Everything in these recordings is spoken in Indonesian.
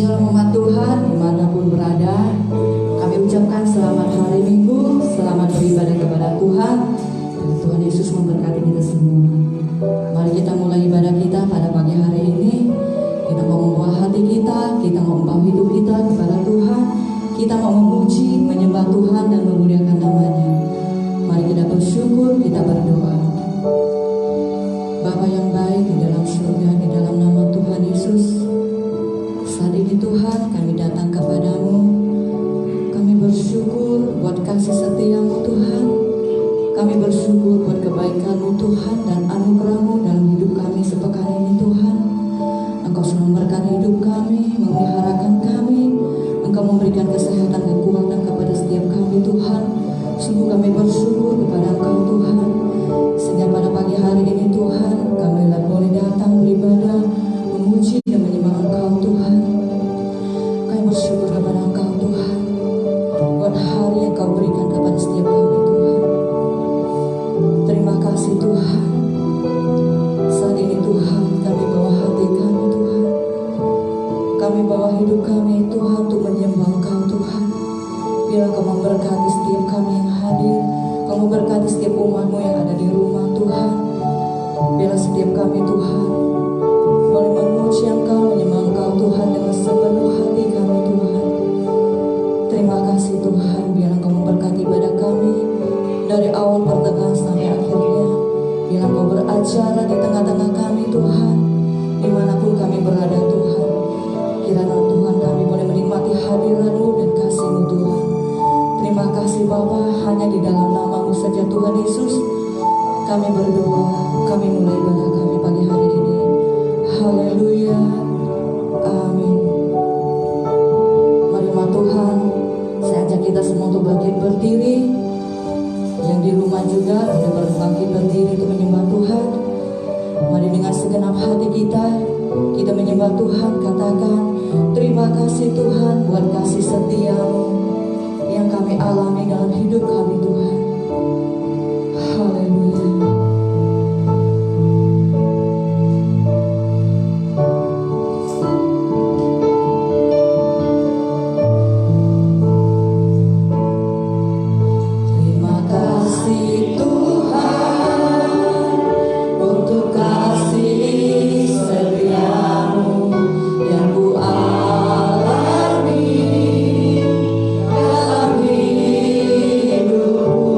Shalom umat Tuhan dimanapun berada, kami ucapkan selamat hari Minggu, selamat beribadah kepada Tuhan. Tuhan Yesus memberkati kita semua. Mari kita mulai ibadah kita pada pagi hari ini. Kita mau membawa hati kita mau membawa hidup kita kepada Tuhan. Kita mau memuji, menyembah Tuhan dan memuliakan namanya. Mari kita bersyukur, kita berdoa. Bapa yang baik di dalam surga, di dalam nama Tuhan Yesus, saat ini Tuhan kami datang kepadamu. Kami bersyukur buat kasih setiamu Tuhan. Kami bersyukur buat kebaikanmu Tuhan dan anugerahmu dalam hidup kami sepekan ini Tuhan. Engkau sudah memberkati hidup kami, memeliharakan kami. Engkau memberikan kesehatan, kekuatan kepada setiap kami Tuhan. Sungguh kami bersyukur kepada Engkau Tuhan. Sehingga pada pagi hari ini Tuhan, kami boleh datang beribadah, memuji dan menyembah Engkau Tuhan. Kami bersyukur kepada Engkau Tuhan buat hari yang Kau berikan kepada setiap kami Tuhan. Terima kasih Tuhan. Saat ini Tuhan, kami bawa hati kami Tuhan. Kami bawa hidup kami Tuhan untuk menyembah Engkau Tuhan. Biar Engkau memberkati setiap kami yang hadir. Kau memberkati setiap umat-Mu yang ada di rumah Tuhan. Biar setiap kami Tuhan boleh memuji Engkau, menyembah Engkau Tuhan dengan sepenuh hati kami Tuhan. Terima kasih Tuhan, biar Engkau memberkati ibadah kami dari awal pertengahan sampai akhirnya. Biar Engkau beracara di tengah-tengah kami Tuhan, dimanapun kami berada Tuhan. Kiranya Tuhan kami boleh menikmati hadirat-Mu dan kasih-Mu Tuhan. Terima kasih Bapa, hanya di dalam nama-Mu saja Tuhan Yesus kami berdoa, kami mulai ibadah kami pagi hari ini. Haleluya, amin. Mari umat Tuhan, saya ajak kita semua untuk bangkit berdiri. Yang di rumah juga ada berbangkit berdiri untuk menyembah Tuhan. Mari dengan segenap hati kita menyembah Tuhan. Katakan, terima kasih Tuhan buat kasih setia-Mu yang kami alami dalam hidup kami Tuhan. Haleluya. Terima kasih Tuhan untuk kasih setia-Mu yang ku alami dalam hidup.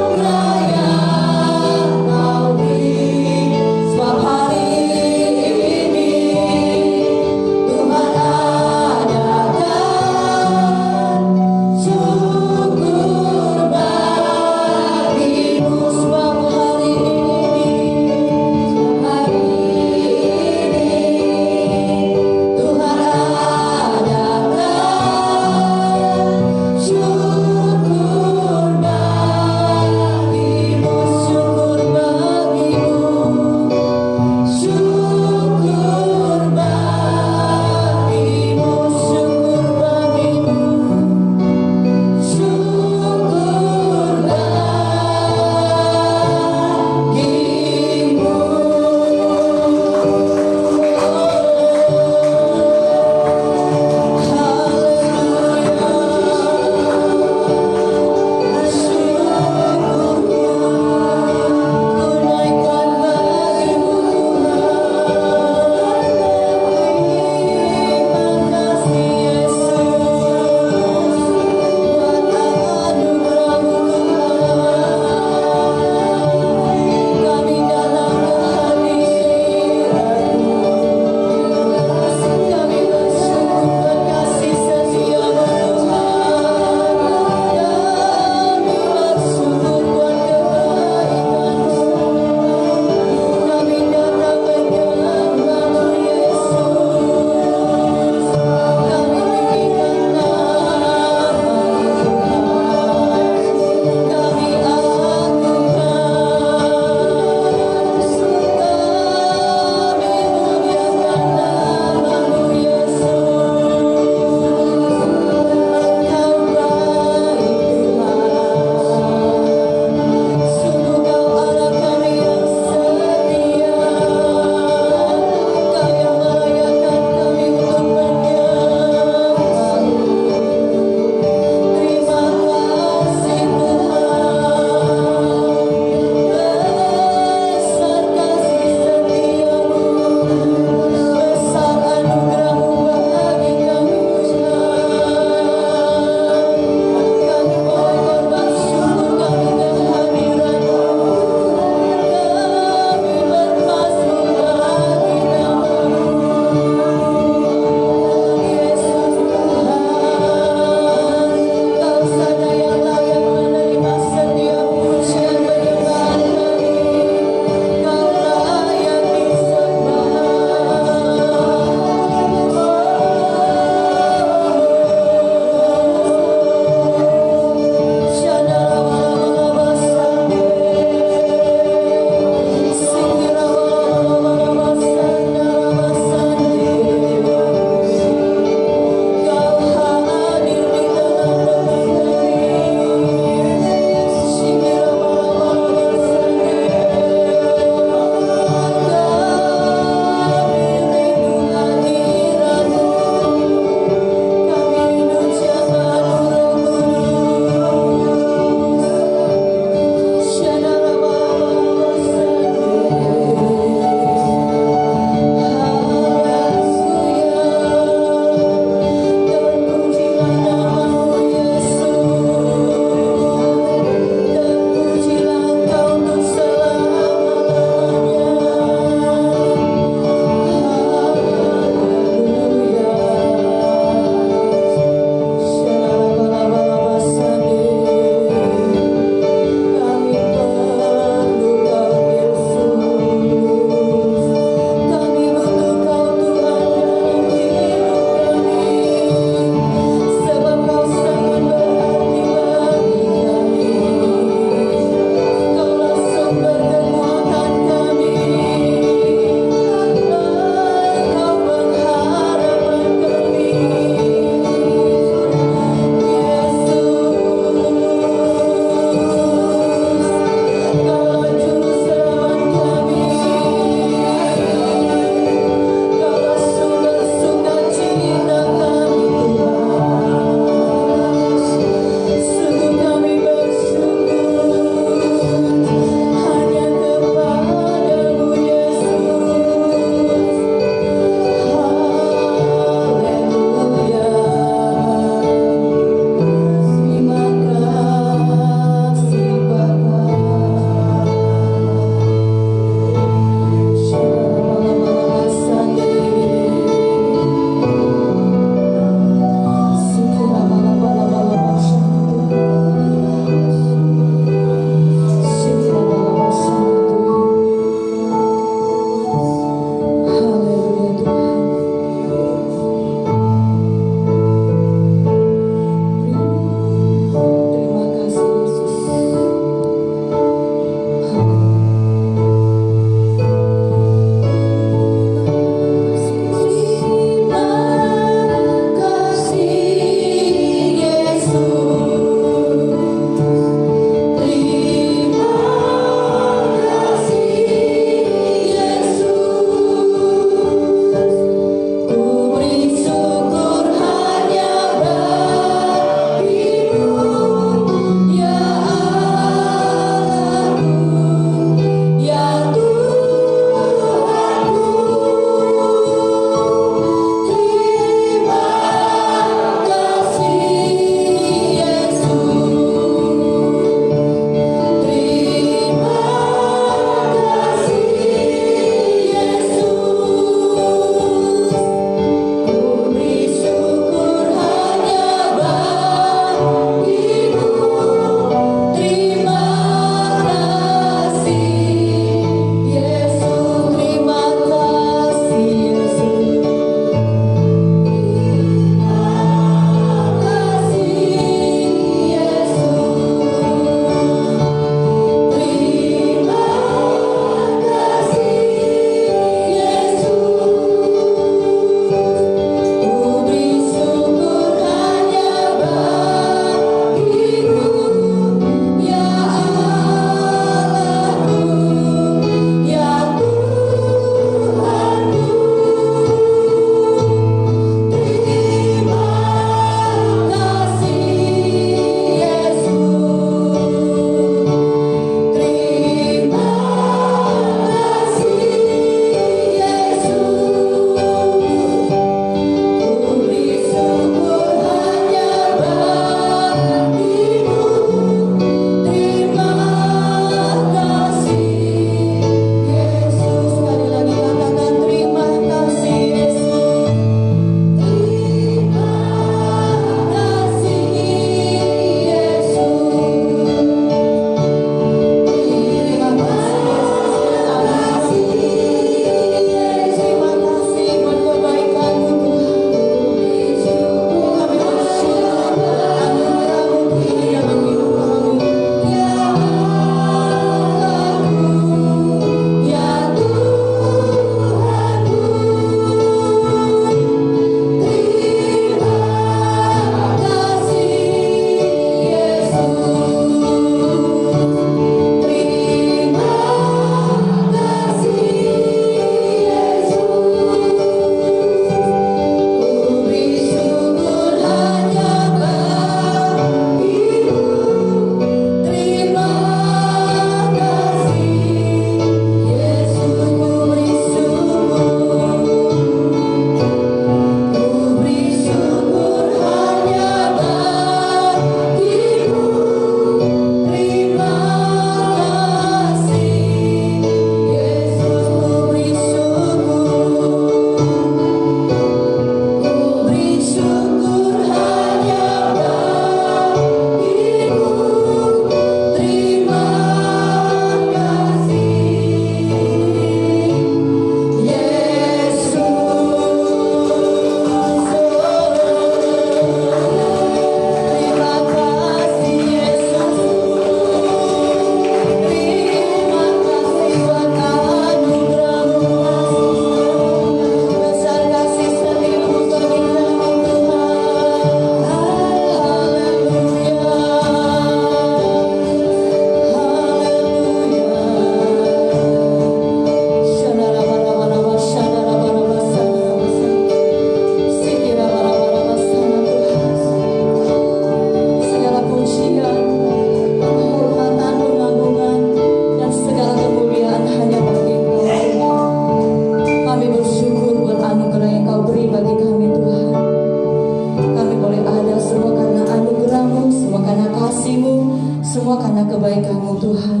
karena kasih-Mu, semua karena kebaikan-Mu Tuhan.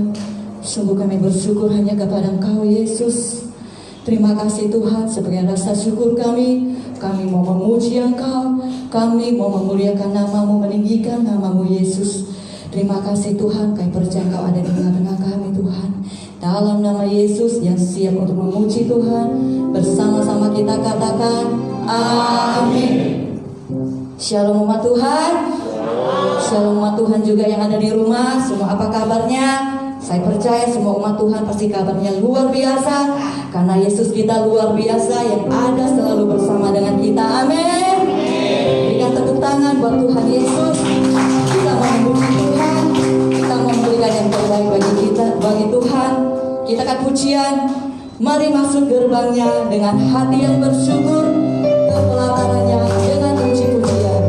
Sungguh kami bersyukur hanya kepada Engkau Yesus. Terima kasih Tuhan, sebagai rasa syukur kami mau memuji Engkau, kami mau memuliakan nama-Mu, meninggikan nama-Mu Yesus. Terima kasih Tuhan, kami percaya Engkau ada di tengah-tengah kami Tuhan. Dalam nama Yesus yang siap untuk memuji Tuhan, bersama-sama kita katakan amin. Shalom umat Tuhan. Shalom umat Tuhan juga yang ada di rumah. Semua apa kabarnya? Saya percaya semua umat Tuhan pasti kabarnya luar biasa, karena Yesus kita luar biasa yang ada selalu bersama dengan kita. Amin. Berikan tepuk tangan buat Tuhan Yesus. Kita mau memuji Tuhan, kita mau memberikan yang terbaik bagi kita, bagi Tuhan. Kita akan pujian. Mari masuk gerbangnya dengan hati yang bersyukur, ke pelatarannya dengan puji-pujian.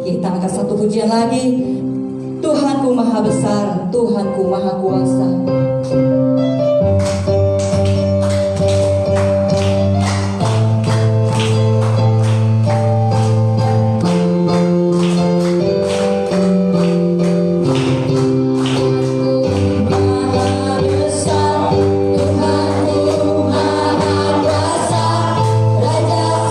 Kita angkat satu pujian lagi. Tuhanku maha besar, Tuhanku maha kuasa. Raja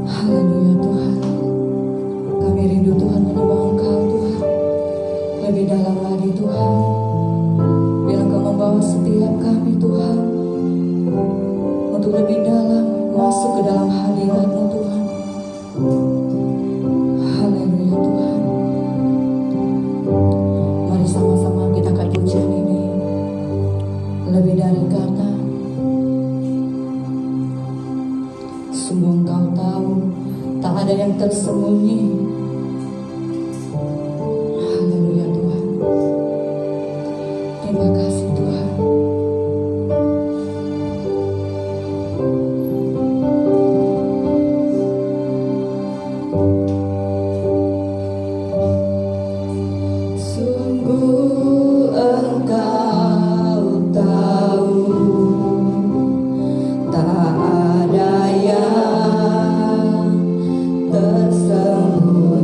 Haleluya Tuhan. Kami rindu Tuhan menyembah Engkau Tuhan. Lebih dalam lagi Tuhan. Biar Engkau membawa setiap kami Tuhan. Untuk lebih dalam masuk ke dalam hadirat-Mu Tuhan. Haleluya Tuhan. Mari sama-sama kita angkat pujian ini. Lebih dari kata. Sungguh Engkau tahu, tak ada yang tersembunyi. Haleluya Tuhan. Terima kasih Tuhan. Sungguh Engkau tahu, tak ada yang tersembunyi.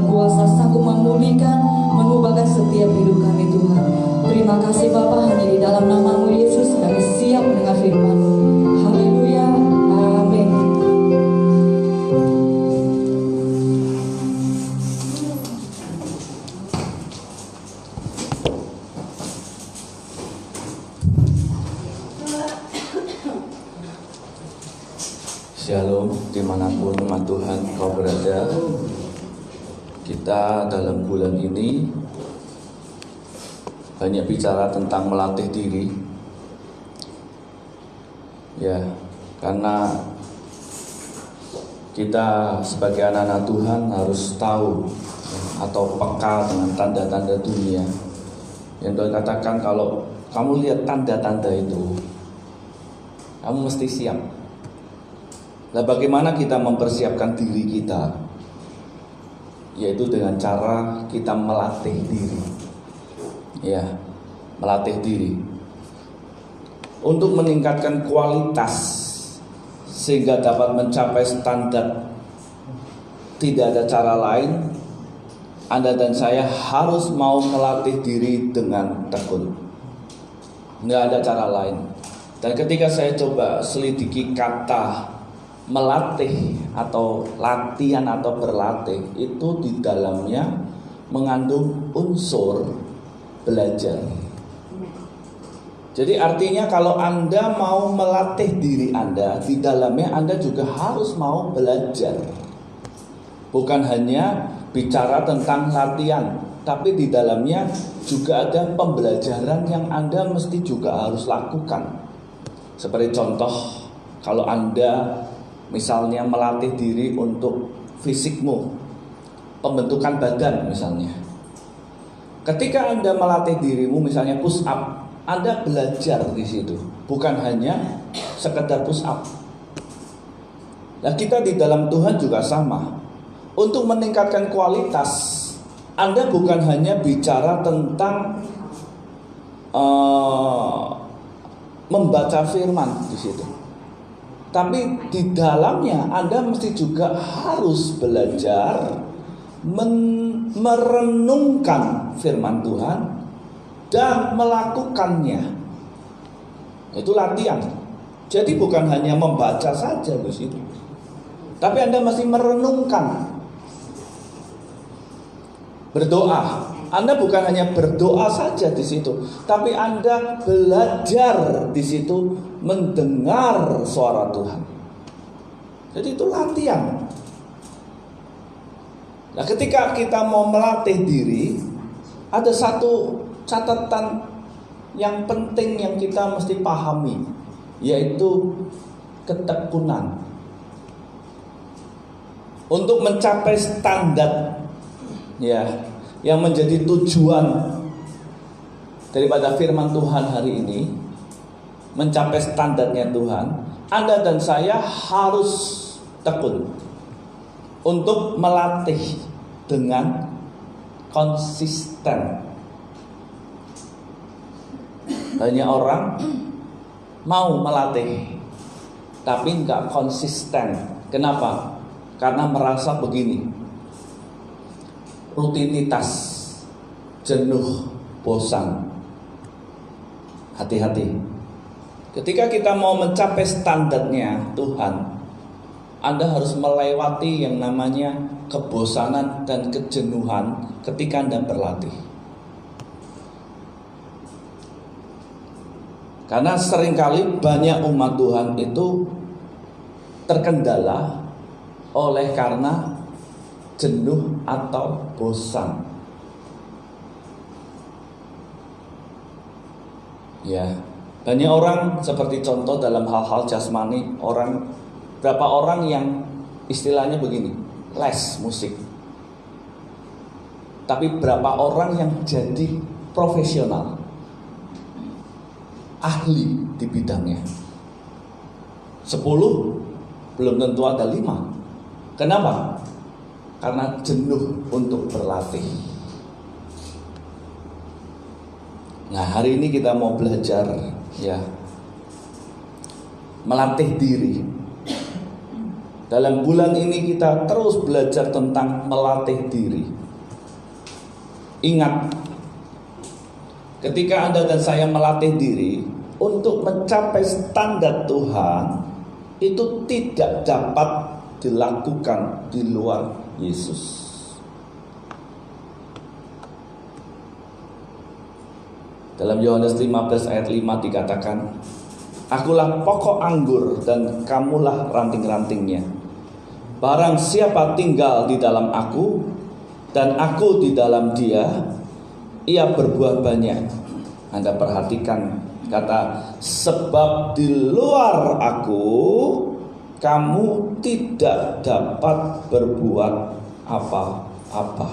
berkuasa, sanggup memulihkan, mengubahkan setiap hidup kami Tuhan. Terima kasih Bapa, hanya di dalam nama-Mu Yesus kami siap mendengar firman-Mu. Haleluya, amin. Shalom, dimanapun umat Tuhan kau berada. Kita dalam bulan ini banyak bicara tentang melatih diri. Ya, karena kita sebagai anak-anak Tuhan harus tahu atau peka dengan tanda-tanda dunia. Yang Tuhan katakan, kalau kamu lihat tanda-tanda itu, kamu mesti siap. Nah, bagaimana kita mempersiapkan diri kita? Yaitu dengan cara kita melatih diri. Ya, melatih diri untuk meningkatkan kualitas sehingga dapat mencapai standar. Tidak ada cara lain. Anda dan saya harus mau melatih diri dengan tekun. Nggak ada cara lain. Dan ketika saya coba selidiki kata melatih atau latihan atau berlatih, itu di dalamnya mengandung unsur belajar. Jadi artinya kalau Anda mau melatih diri Anda, di dalamnya Anda juga harus mau belajar. Bukan hanya bicara tentang latihan, tapi di dalamnya juga ada pembelajaran yang Anda mesti juga harus lakukan. Seperti contoh, kalau Anda misalnya melatih diri untuk fisikmu, pembentukan badan misalnya. Ketika Anda melatih dirimu misalnya push up, Anda belajar di situ, bukan hanya sekedar push up. Nah, kita di dalam Tuhan juga sama. Untuk meningkatkan kualitas, Anda bukan hanya bicara tentang membaca firman di situ. Tapi di dalamnya Anda mesti juga harus belajar merenungkan firman Tuhan dan melakukannya. Itu latihan. Jadi bukan hanya membaca saja di situ, tapi Anda mesti merenungkan. Berdoa, Anda bukan hanya berdoa saja di situ, tapi Anda belajar di situ mendengar suara Tuhan. Jadi itu latihan. Nah, ketika kita mau melatih diri, ada satu catatan yang penting yang kita mesti pahami, yaitu ketekunan. Untuk mencapai standar ya yang menjadi tujuan daripada firman Tuhan hari ini, mencapai standarnya Tuhan, Anda dan saya harus tekun untuk melatih dengan konsisten. Banyak orang mau melatih tapi nggak konsisten. Kenapa? Karena merasa begini, rutinitas, jenuh, bosan. Hati-hati. Ketika kita mau mencapai standarnya Tuhan, Anda harus melewati yang namanya kebosanan dan kejenuhan ketika Anda berlatih. Karena seringkali banyak umat Tuhan itu terkendala oleh karena jenuh atau bosan. Ya, banyak orang seperti contoh dalam hal-hal jasmani, berapa orang yang istilahnya begini, les musik. Tapi berapa orang yang jadi profesional, ahli di bidangnya? 10, belum tentu ada 5. Kenapa? Karena jenuh untuk berlatih. Nah, hari ini kita mau belajar ya melatih diri Dalam bulan ini kita terus belajar tentang melatih diri. Ingat, ketika Anda dan saya melatih diri untuk mencapai standar Tuhan, itu tidak dapat dilakukan di luar Yesus. Dalam Yohanes 15 ayat 5 dikatakan, Akulah pokok anggur dan kamulah ranting-rantingnya. Barang siapa tinggal di dalam aku dan aku di dalam dia, ia berbuah banyak. Anda perhatikan kata, sebab di luar aku kamu tidak dapat berbuat apa-apa.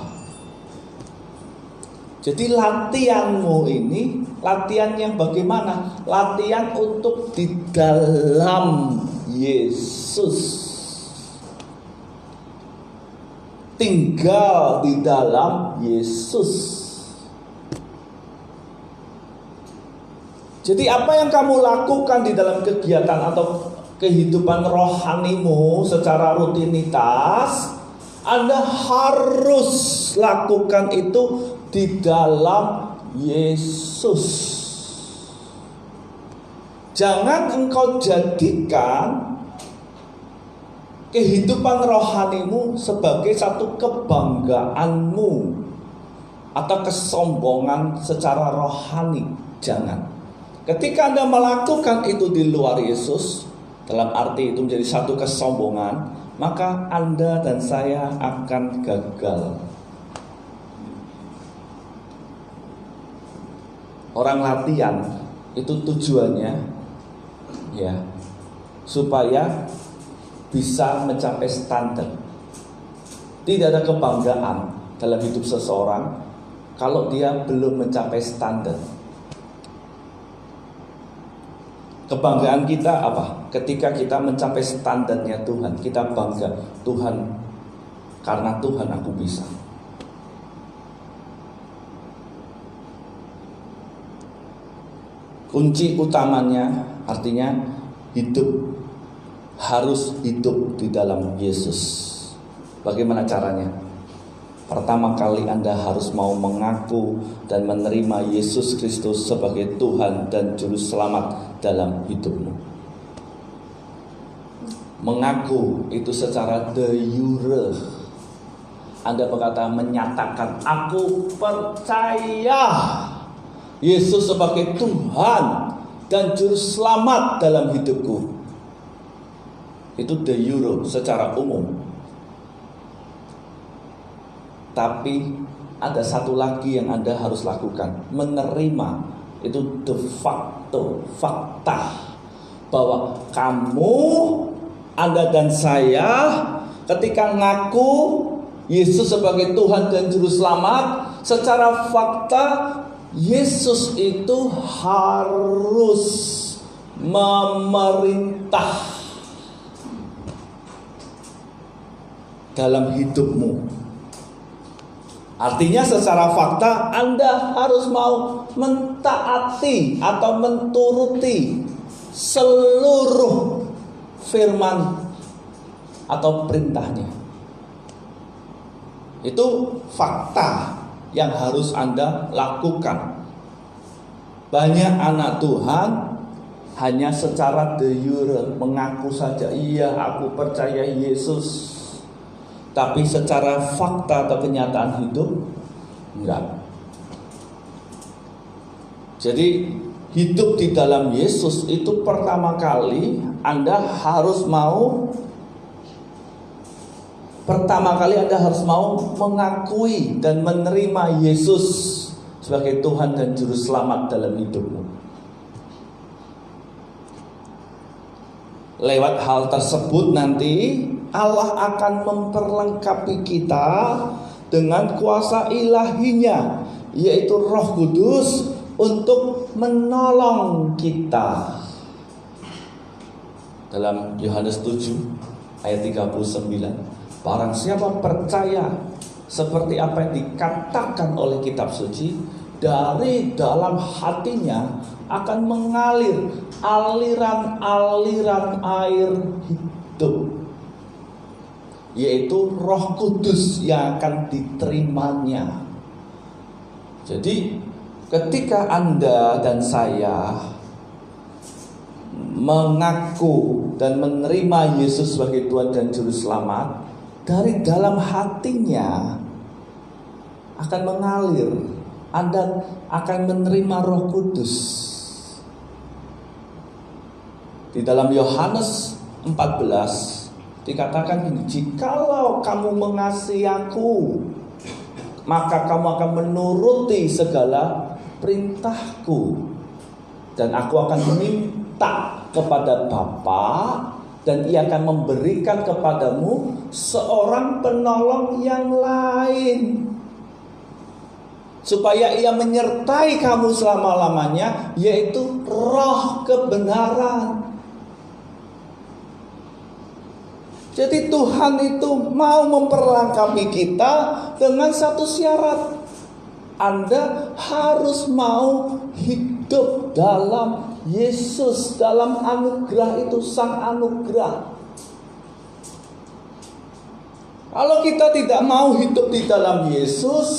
Jadi latihanmu ini latihan yang bagaimana? Latihan untuk di dalam Yesus. Tinggal di dalam Yesus. Jadi apa yang kamu lakukan di dalam kegiatan atau kehidupan rohanimu secara rutinitas, Anda harus lakukan itu di dalam Yesus. Jangan engkau jadikan kehidupan rohanimu sebagai satu kebanggaanmu atau kesombongan secara rohani. Jangan. Ketika Anda melakukan itu di luar Yesus, dalam arti itu menjadi satu kesombongan, maka Anda dan saya akan gagal. Orang latihan itu tujuannya ya supaya bisa mencapai standar. Tidak ada kebanggaan dalam hidup seseorang kalau dia belum mencapai standar. Kebanggaan kita apa? Ketika kita mencapai standarnya Tuhan, kita bangga, Tuhan, karena Tuhan aku bisa. Kunci utamanya artinya harus hidup di dalam Yesus. Bagaimana caranya? Pertama kali Anda harus mau mengaku dan menerima Yesus Kristus sebagai Tuhan dan Juru Selamat dalam hidupmu. Mengaku itu secara de jure. Anda berkata, menyatakan, aku percaya Yesus sebagai Tuhan dan Juru Selamat dalam hidupku. Itu de jure secara umum. Tapi ada satu lagi yang Anda harus lakukan, menerima itu de facto, fakta bahwa kamu, Anda dan saya ketika ngaku Yesus sebagai Tuhan dan Juru Selamat, secara fakta Yesus itu harus memerintah dalam hidupmu. Artinya secara fakta Anda harus mau mentaati atau menturuti seluruh firman atau perintahnya. Itu fakta yang harus Anda lakukan. Banyak anak Tuhan hanya secara de jure mengaku saja, iya aku percaya Yesus, tapi secara fakta atau kenyataan hidup enggak. Jadi hidup di dalam Yesus itu pertama kali Anda harus mau mengakui dan menerima Yesus sebagai Tuhan dan Juru Selamat dalam hidupmu. Lewat hal tersebut nanti Allah akan memperlengkapi kita dengan kuasa ilahinya, yaitu Roh Kudus, untuk menolong kita. Dalam Yohanes 7 ayat 39, barang siapa percaya seperti apa yang dikatakan oleh kitab suci, dari dalam hatinya akan mengalir aliran-aliran air hidup. yaitu Roh Kudus yang akan diterimanya. Jadi ketika Anda dan saya mengaku dan menerima Yesus sebagai Tuhan dan Juru Selamat, dari dalam hatinya akan mengalir, Anda akan menerima Roh Kudus. Di dalam Yohanes 14 dikatakan gini, jikalau kamu mengasihi aku, maka kamu akan menuruti segala perintahku, dan aku akan meminta kepada Bapa, dan Ia akan memberikan kepadamu seorang penolong yang lain, supaya Ia menyertai kamu selama-lamanya, yaitu Roh kebenaran. Jadi Tuhan itu mau memperlengkapi kita dengan satu syarat. Anda harus mau hidup dalam Yesus, dalam anugerah itu, sang anugerah. Kalau kita tidak mau hidup di dalam Yesus,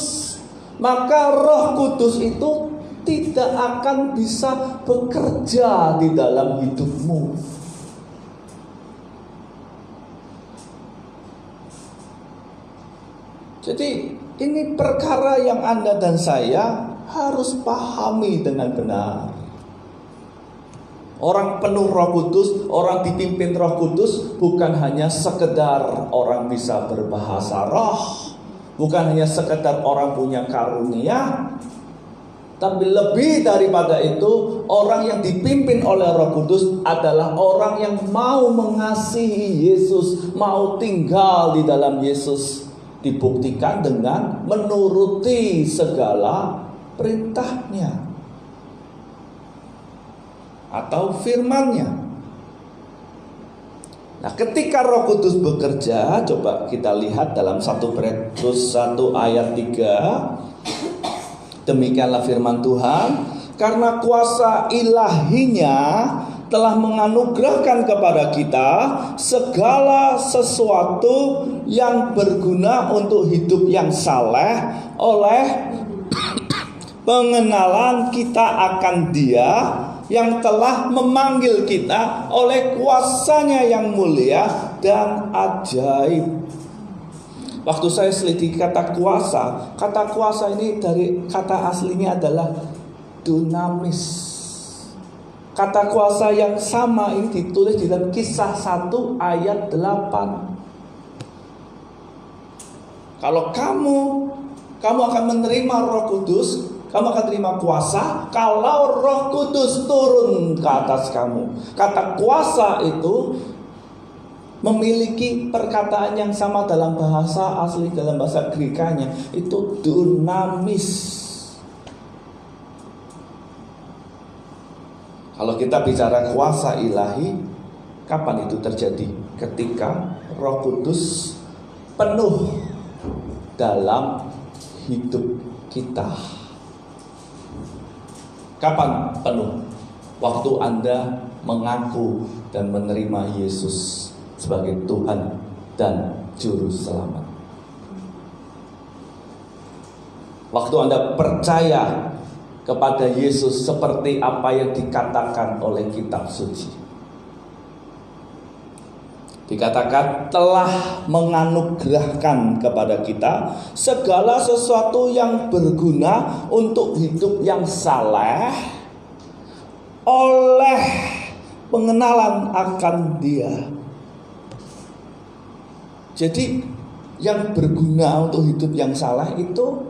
maka Roh Kudus itu tidak akan bisa bekerja di dalam hidupmu. Jadi ini perkara yang Anda dan saya harus pahami dengan benar. Orang penuh Roh Kudus, orang dipimpin Roh Kudus, bukan hanya sekedar orang bisa berbahasa roh, bukan hanya sekedar orang punya karunia, tapi lebih daripada itu, orang yang dipimpin oleh Roh Kudus adalah orang yang mau mengasihi Yesus, mau tinggal di dalam Yesus. Dibuktikan dengan menuruti segala perintahnya atau firman-Nya. Nah, ketika Roh Kudus bekerja, coba kita lihat dalam 1 Petrus 1 ayat 3. Demikianlah firman Tuhan, karena kuasa ilahinya telah menganugerahkan kepada kita segala sesuatu yang berguna untuk hidup yang saleh oleh pengenalan kita akan Dia yang telah memanggil kita oleh kuasa-Nya yang mulia dan ajaib. Waktu saya selidiki kata kuasa ini dari kata aslinya adalah dunamis. Kata kuasa yang sama ini ditulis di dalam Kisah 1 ayat 8. Kalau kamu akan menerima Roh Kudus, kamu akan terima kuasa kalau Roh Kudus turun ke atas kamu. Kata kuasa itu memiliki perkataan yang sama dalam bahasa asli, dalam bahasa Grekanya, itu dunamis. Kalau kita bicara kuasa ilahi, kapan itu terjadi? Ketika Roh Kudus penuh dalam hidup kita. Kapan penuh? Waktu Anda mengaku dan menerima Yesus sebagai Tuhan dan Juru Selamat. Waktu Anda percaya kepada Yesus seperti apa yang dikatakan oleh kitab suci. Dikatakan telah menganugerahkan kepada kita segala sesuatu yang berguna untuk hidup yang saleh oleh pengenalan akan Dia. Jadi yang berguna untuk hidup yang saleh itu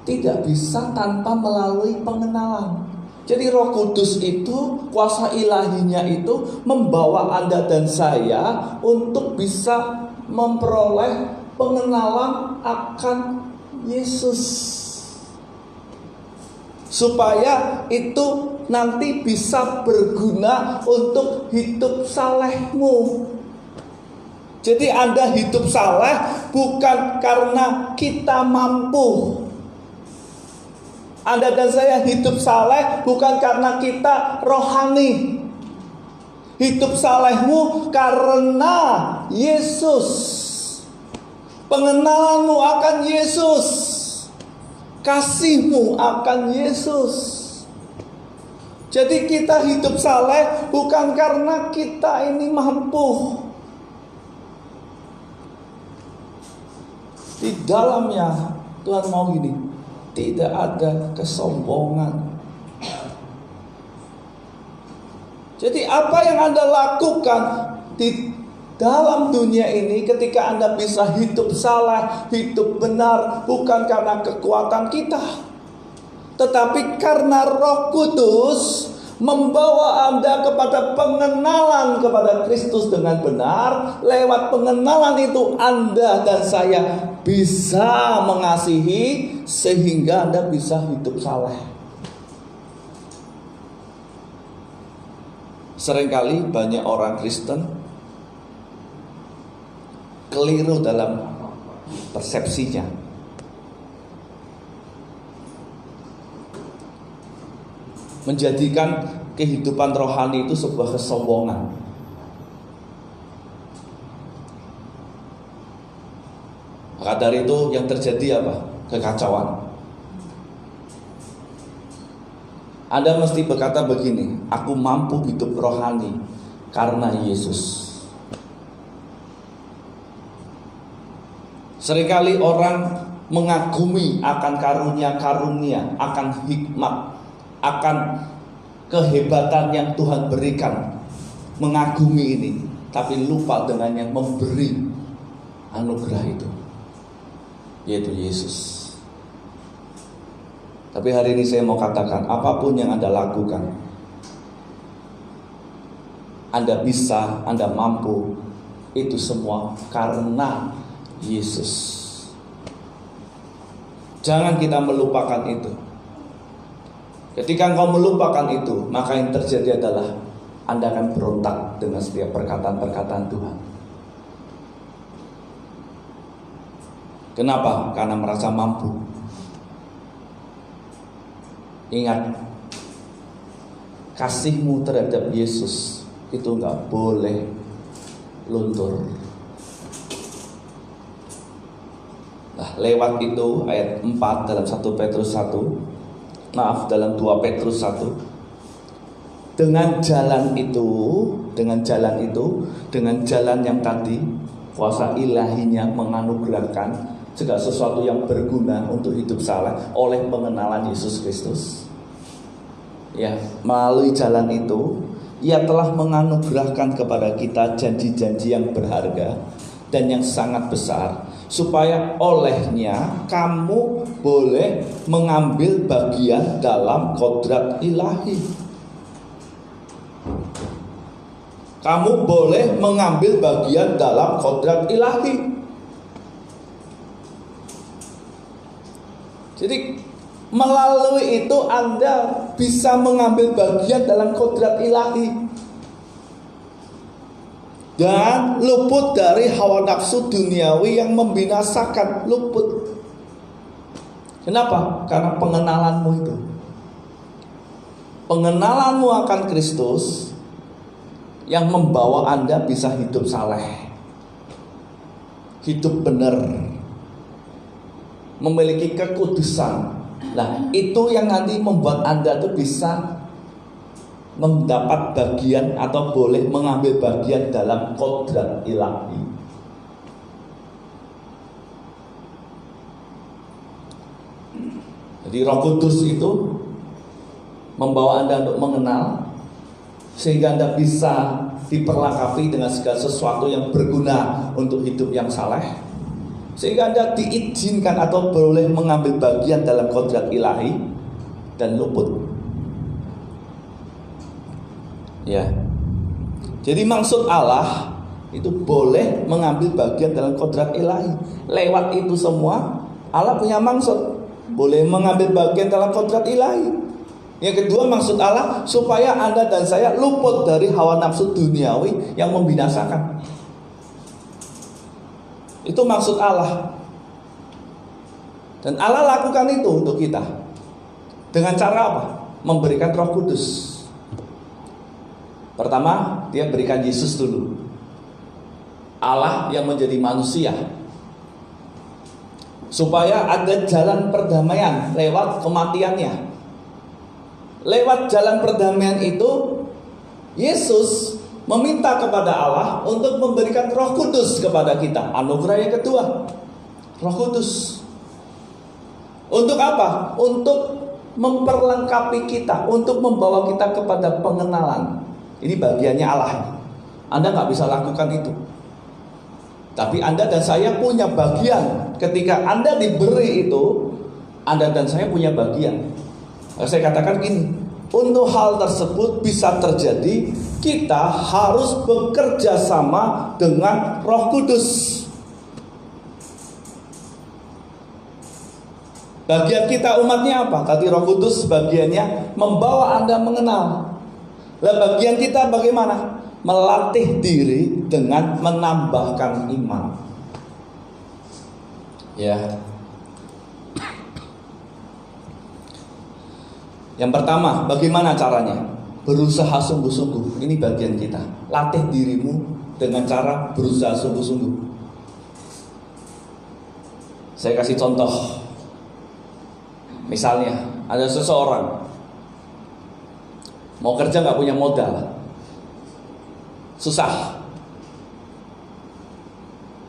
tidak bisa tanpa melalui pengenalan. Jadi Roh Kudus itu, kuasa ilahinya itu membawa Anda dan saya untuk bisa memperoleh pengenalan akan Yesus, supaya itu nanti bisa berguna untuk hidup salehmu. Jadi Anda hidup saleh bukan karena kita mampu. Anda dan saya hidup saleh bukan karena kita rohani. Hidup salehmu karena Yesus. pengenalanmu akan Yesus, kasihmu akan Yesus. Jadi kita hidup saleh bukan karena kita ini mampu. Di dalamnya Tuhan mau gini, tidak ada kesombongan. Jadi apa yang Anda lakukan di dalam dunia ini ketika Anda bisa hidup saleh, hidup benar, bukan karena kekuatan kita, tetapi karena Roh Kudus membawa Anda kepada pengenalan kepada Kristus dengan benar. Lewat pengenalan itu Anda dan saya bisa mengasihi sehingga Anda bisa hidup saleh. Seringkali banyak orang Kristen keliru dalam persepsinya. Menjadikan kehidupan rohani itu sebuah kesombongan. Maka dari itu yang terjadi apa? Kekacauan. Anda mesti berkata begini, aku mampu hidup rohani karena Yesus. Seringkali orang mengagumi akan karunia-karunia, akan hikmat, akan kehebatan yang Tuhan berikan, mengagumi ini, tapi lupa dengan yang memberi anugerah itu, yaitu Yesus. Tapi hari ini saya mau katakan, apapun yang Anda lakukan, Anda bisa, Anda mampu, itu semua karena Yesus. Jangan kita melupakan itu. Ketika engkau melupakan itu, maka yang terjadi adalah Anda akan berontak dengan setiap perkataan-perkataan Tuhan. Kenapa? Karena merasa mampu. Ingat, kasihmu terhadap Yesus itu gak boleh luntur. Nah, lewat itu ayat 4 dalam 1 Petrus 1, dalam 2 Petrus 1. Dengan jalan yang tadi, kuasa ilahinya menganugerahkan segala sesuatu yang berguna untuk hidup saleh oleh pengenalan Yesus Kristus. Ya, melalui jalan itu, Ia telah menganugerahkan kepada kita janji-janji yang berharga dan yang sangat besar, supaya olehnya kamu boleh mengambil bagian dalam kodrat ilahi. Kamu boleh mengambil bagian dalam kodrat ilahi. Jadi melalui itu Anda bisa mengambil bagian dalam kodrat ilahi dan luput dari hawa nafsu duniawi yang membinasakan. Luput. Kenapa? Karena pengenalanmu itu. Pengenalanmu akan Kristus yang membawa Anda bisa hidup saleh, hidup benar, memiliki kekudusan. Nah, itu yang nanti membuat Anda tuh bisa mendapat bagian atau boleh mengambil bagian dalam kodrat ilahi. Jadi Roh Kudus itu membawa Anda untuk mengenal, sehingga Anda bisa diperlengkapi dengan segala sesuatu yang berguna untuk hidup yang saleh, sehingga Anda diizinkan atau boleh mengambil bagian dalam kodrat ilahi dan luput. Ya. Jadi maksud Allah itu boleh mengambil bagian dalam kodrat ilahi. Lewat itu semua Allah punya maksud, boleh mengambil bagian dalam kodrat ilahi. Yang kedua, maksud Allah supaya Anda dan saya luput dari hawa nafsu duniawi yang membinasakan. Itu maksud Allah. Dan Allah lakukan itu untuk kita. Dengan cara apa? Memberikan Roh Kudus. Pertama, Dia berikan Yesus dulu. Allah yang menjadi manusia. supaya ada jalan perdamaian lewat kematiannya. Lewat jalan perdamaian itu, Yesus meminta kepada Allah untuk memberikan Roh Kudus kepada kita. Anugerah yang kedua, Roh Kudus. Untuk apa? Untuk memperlengkapi kita, untuk membawa kita kepada pengenalan. Ini bagiannya Allah. Anda nggak bisa lakukan itu. Tapi Anda dan saya punya bagian. Ketika Anda diberi itu, Anda dan saya punya bagian. Saya katakan gini, untuk hal tersebut bisa terjadi, kita harus bekerja sama dengan Roh Kudus. Bagian kita umatnya apa? Tadi Roh Kudus bagiannya membawa Anda mengenal. Dan bagian kita bagaimana? Melatih diri dengan menambahkan iman. Ya. Yang pertama, bagaimana caranya? Berusaha sungguh-sungguh. Ini bagian kita. Latih dirimu dengan cara berusaha sungguh-sungguh. Saya kasih contoh. Misalnya, ada seseorang mau kerja nggak punya modal, susah.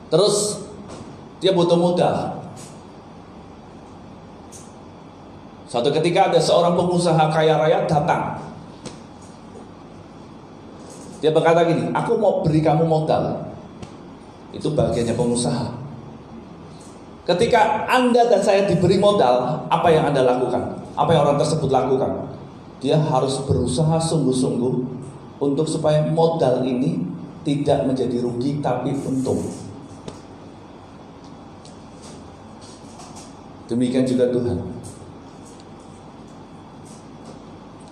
Terus dia butuh modal. Suatu ketika ada seorang pengusaha kaya raya datang. Dia berkata gini, aku mau beri kamu modal. Itu bagiannya pengusaha. Ketika Anda dan saya diberi modal, apa yang Anda lakukan? Apa yang orang tersebut lakukan? Dia harus berusaha sungguh-sungguh untuk supaya modal ini tidak menjadi rugi tapi untung. Demikian juga Tuhan.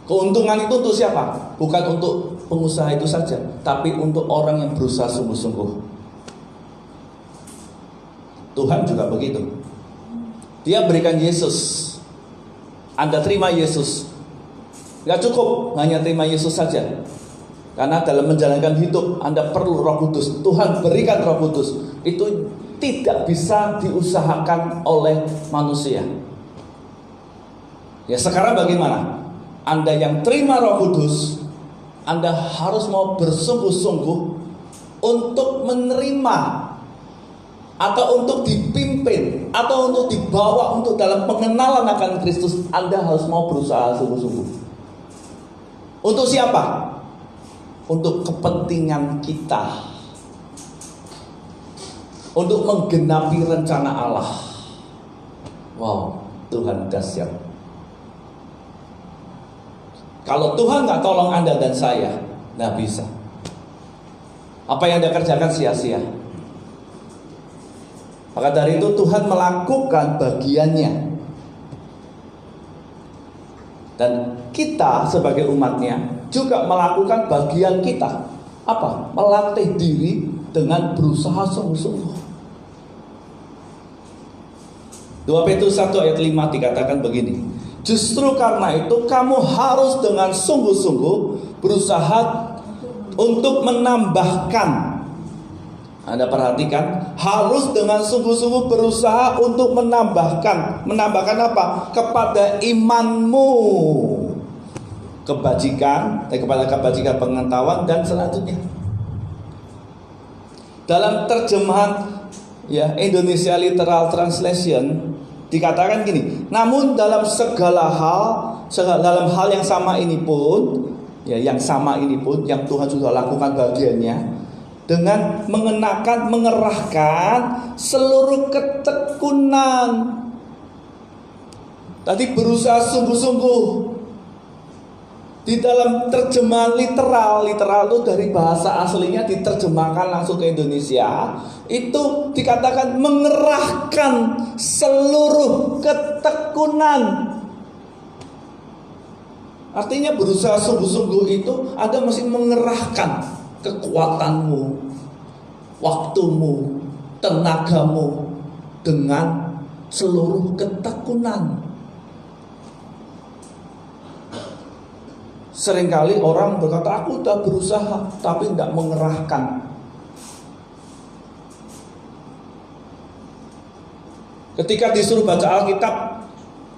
Keuntungan itu untuk siapa? Bukan untuk pengusaha itu saja, tapi untuk orang yang berusaha sungguh-sungguh. Tuhan juga begitu. Dia berikan Yesus. Anda terima Yesus. Gak cukup hanya terima Yesus saja. Karena dalam menjalankan hidup Anda perlu Roh Kudus. Tuhan berikan Roh Kudus. Itu tidak bisa diusahakan oleh manusia. Ya sekarang bagaimana? Anda yang terima Roh Kudus, Anda harus mau bersungguh-sungguh untuk menerima, atau untuk dipimpin, atau untuk dibawa untuk dalam pengenalan akan Kristus. Anda harus mau berusaha sungguh-sungguh. Untuk siapa? Untuk kepentingan kita, untuk menggenapi rencana Allah. Wow, Tuhan dahsyat. Kalau Tuhan gak tolong Anda dan saya, gak bisa. Apa yang Anda kerjakan sia-sia. Maka dari itu Tuhan melakukan bagiannya. Dan kita sebagai umatnya juga melakukan bagian kita. Apa? Melatih diri dengan berusaha sungguh-sungguh. 2 Petrus 1 ayat 5 dikatakan begini. Justru karena itu kamu harus dengan sungguh-sungguh berusaha untuk menambahkan. Anda perhatikan, harus dengan sungguh-sungguh berusaha untuk menambahkan. Menambahkan apa? Kepada imanmu kebajikan, kepada kebajikan pengetahuan dan selanjutnya. Dalam terjemahan Indonesia Literal Translation dikatakan gini, namun dalam segala hal, dalam hal yang sama ini pun, yang Tuhan sudah lakukan bagiannya, dengan mengerahkan seluruh ketekunan. Tadi berusaha sungguh-sungguh. Di dalam terjemahan literal itu dari bahasa aslinya diterjemahkan langsung ke Indonesia, itu dikatakan mengerahkan seluruh ketekunan. Artinya berusaha sungguh-sungguh itu Anda mesti mengerahkan kekuatanmu, waktumu, tenagamu dengan seluruh ketekunan. Seringkali orang berkata, aku sudah berusaha, tapi tidak mengerahkan. Ketika disuruh baca Alkitab,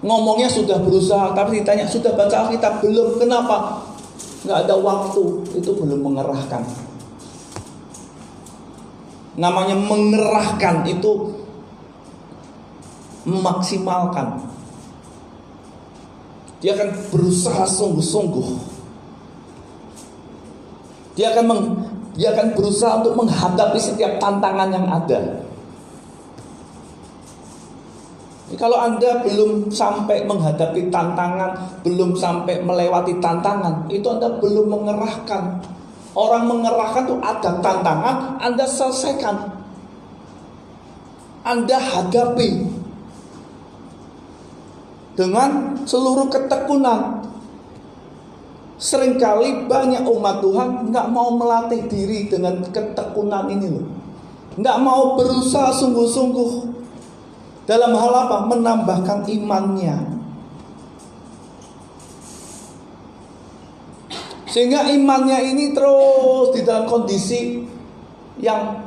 ngomongnya sudah berusaha, tapi ditanya sudah baca Alkitab belum? Kenapa? Nggak ada waktu, itu belum mengerahkan. Namanya mengerahkan itu memaksimalkan. Dia akan berusaha sungguh-sungguh. Dia akan berusaha untuk menghadapi setiap tantangan yang ada. Kalau Anda belum sampai menghadapi tantangan, belum sampai melewati tantangan, itu Anda belum mengerahkan. Orang mengerahkan itu ada tantangan, Anda selesaikan. Anda hadapi dengan seluruh ketekunan. Seringkali banyak umat Tuhan nggak mau melatih diri dengan ketekunan ini loh. Nggak mau berusaha sungguh-sungguh. Dalam hal apa? Menambahkan imannya. Sehingga imannya ini terus di dalam kondisi yang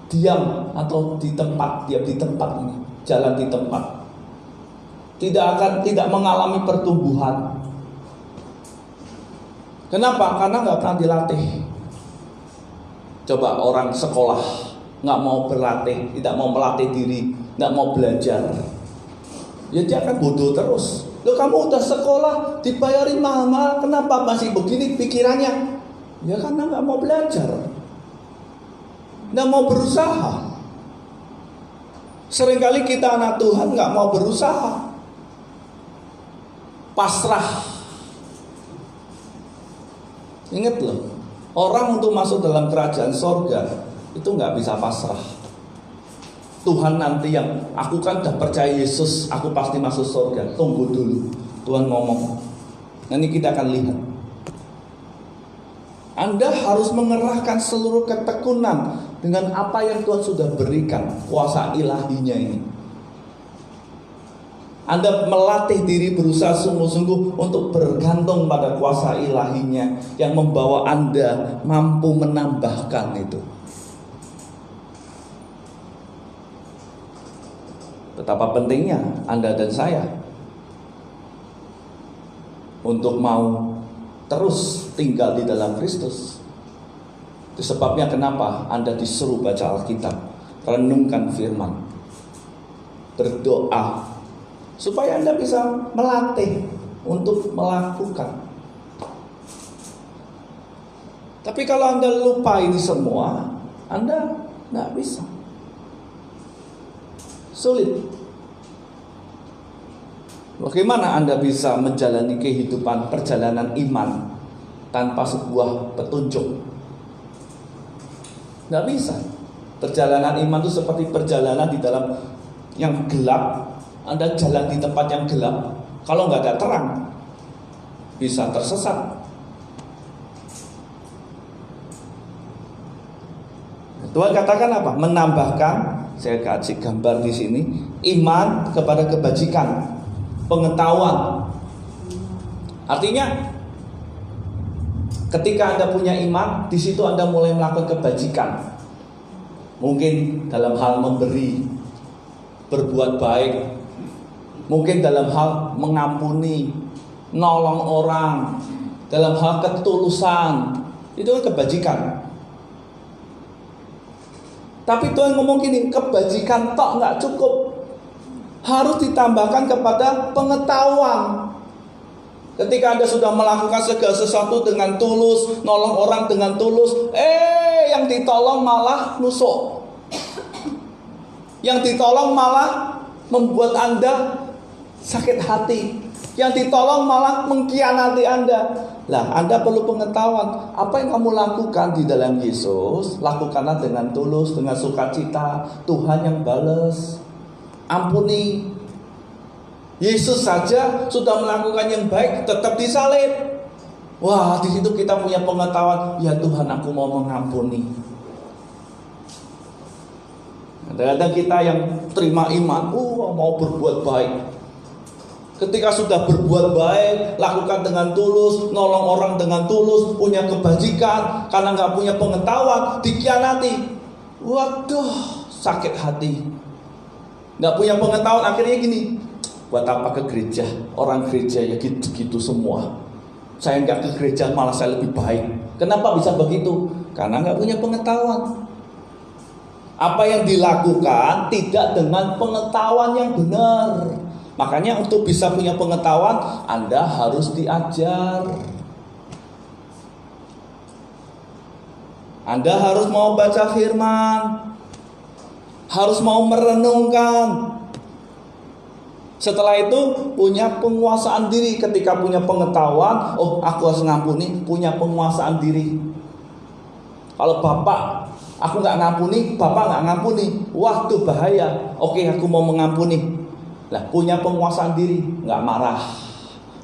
diam atau di tempat, diam di tempat ini, jalan di tempat. Tidak mengalami pertumbuhan. Kenapa? Karena nggak pernah dilatih. Coba orang sekolah nggak mau berlatih, tidak mau melatih diri, nggak mau belajar, ya dia akan bodoh terus. Loh, kamu udah sekolah, dibayarin mahal-mahal, kenapa masih begini pikirannya? Ya karena nggak mau belajar, nggak mau berusaha. Seringkali kita anak Tuhan nggak mau berusaha, pasrah. Ingat loh, orang untuk masuk dalam kerajaan sorga itu nggak bisa pasrah. Tuhan nanti yang, aku kan udah percaya Yesus, aku pasti masuk surga. Tunggu dulu, Tuhan ngomong. Nanti kita akan lihat. Anda harus mengerahkan seluruh ketekunan dengan apa yang Tuhan sudah berikan, kuasa ilahinya ini. Anda melatih diri, berusaha sungguh-sungguh untuk bergantung pada kuasa ilahinya yang membawa Anda mampu menambahkan itu. Betapa pentingnya Anda dan saya untuk mau terus tinggal di dalam Kristus. Itu sebabnya kenapa Anda disuruh baca Alkitab, renungkan firman, berdoa, supaya Anda bisa melatih untuk melakukan. Tapi kalau Anda lupa ini semua, Anda nggak bisa. Sulit. Bagaimana Anda bisa menjalani kehidupan perjalanan iman tanpa sebuah petunjuk? Nggak bisa. Perjalanan iman itu seperti perjalanan di dalam yang gelap. Anda jalan di tempat yang gelap, kalau nggak ada terang, bisa tersesat. Tuhan katakan apa? Menambahkan. Saya kasih gambar di sini, iman kepada kebajikan, pengetahuan. Artinya, ketika Anda punya iman, di situ Anda mulai melakukan kebajikan. Mungkin dalam hal memberi, berbuat baik, mungkin dalam hal mengampuni, nolong orang, dalam hal ketulusan, itu kan kebajikan. Tapi Tuhan ngomong gini, kebajikan tok nggak cukup, harus ditambahkan kepada pengetahuan. Ketika Anda sudah melakukan segala sesuatu dengan tulus, nolong orang dengan tulus, yang ditolong malah nusuk, yang ditolong malah membuat Anda sakit hati, yang ditolong malah mengkhianati Anda. Lah, Anda perlu pengetahuan. Apa yang kamu lakukan di dalam Yesus, lakukanlah dengan tulus, dengan sukacita. Tuhan yang balas, ampuni. Yesus saja sudah melakukan yang baik, tetap disalib. Wah, di situ kita punya pengetahuan. Ya Tuhan, aku mau mengampuni. Kadang-kadang kita yang terima iman, mau berbuat baik. Ketika sudah berbuat baik, lakukan dengan tulus, nolong orang dengan tulus, punya kebajikan, karena nggak punya pengetahuan, dikhianati. Waduh, sakit hati. nggak punya pengetahuan, akhirnya gini, buat apa ke gereja? Orang gereja ya gitu-gitu semua. Saya nggak ke gereja malah saya lebih baik. Kenapa bisa begitu? Karena nggak punya pengetahuan. Apa yang dilakukan tidak dengan pengetahuan yang benar. Makanya untuk bisa punya pengetahuan, Anda harus diajar. Anda harus mau baca firman, harus mau merenungkan. Setelah itu punya penguasaan diri. Ketika punya pengetahuan, oh aku harus ngampuni, punya penguasaan diri. Kalau bapak, aku nggak ngampuni, bapak nggak ngampuni, wah itu bahaya. Oke, aku mau mengampuni. Lah, punya penguasaan diri, nggak marah,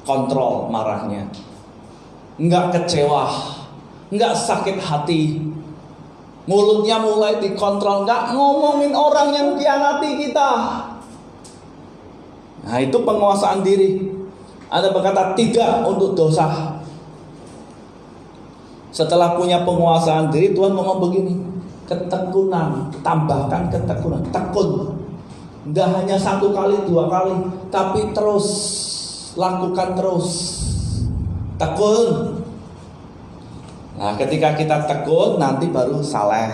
kontrol marahnya, nggak kecewa, nggak sakit hati, mulutnya mulai dikontrol, nggak ngomongin orang yang khianati kita. Nah, itu penguasaan diri. Anda berkata tidak untuk dosa. Setelah punya penguasaan diri, Tuhan ngomong begini, ketekunan, tambahkan ketekunan, tekun. Tidak hanya 1 kali, 2 kali, tapi terus, lakukan terus. Tekun. Nah, ketika kita tekun, nanti baru saleh,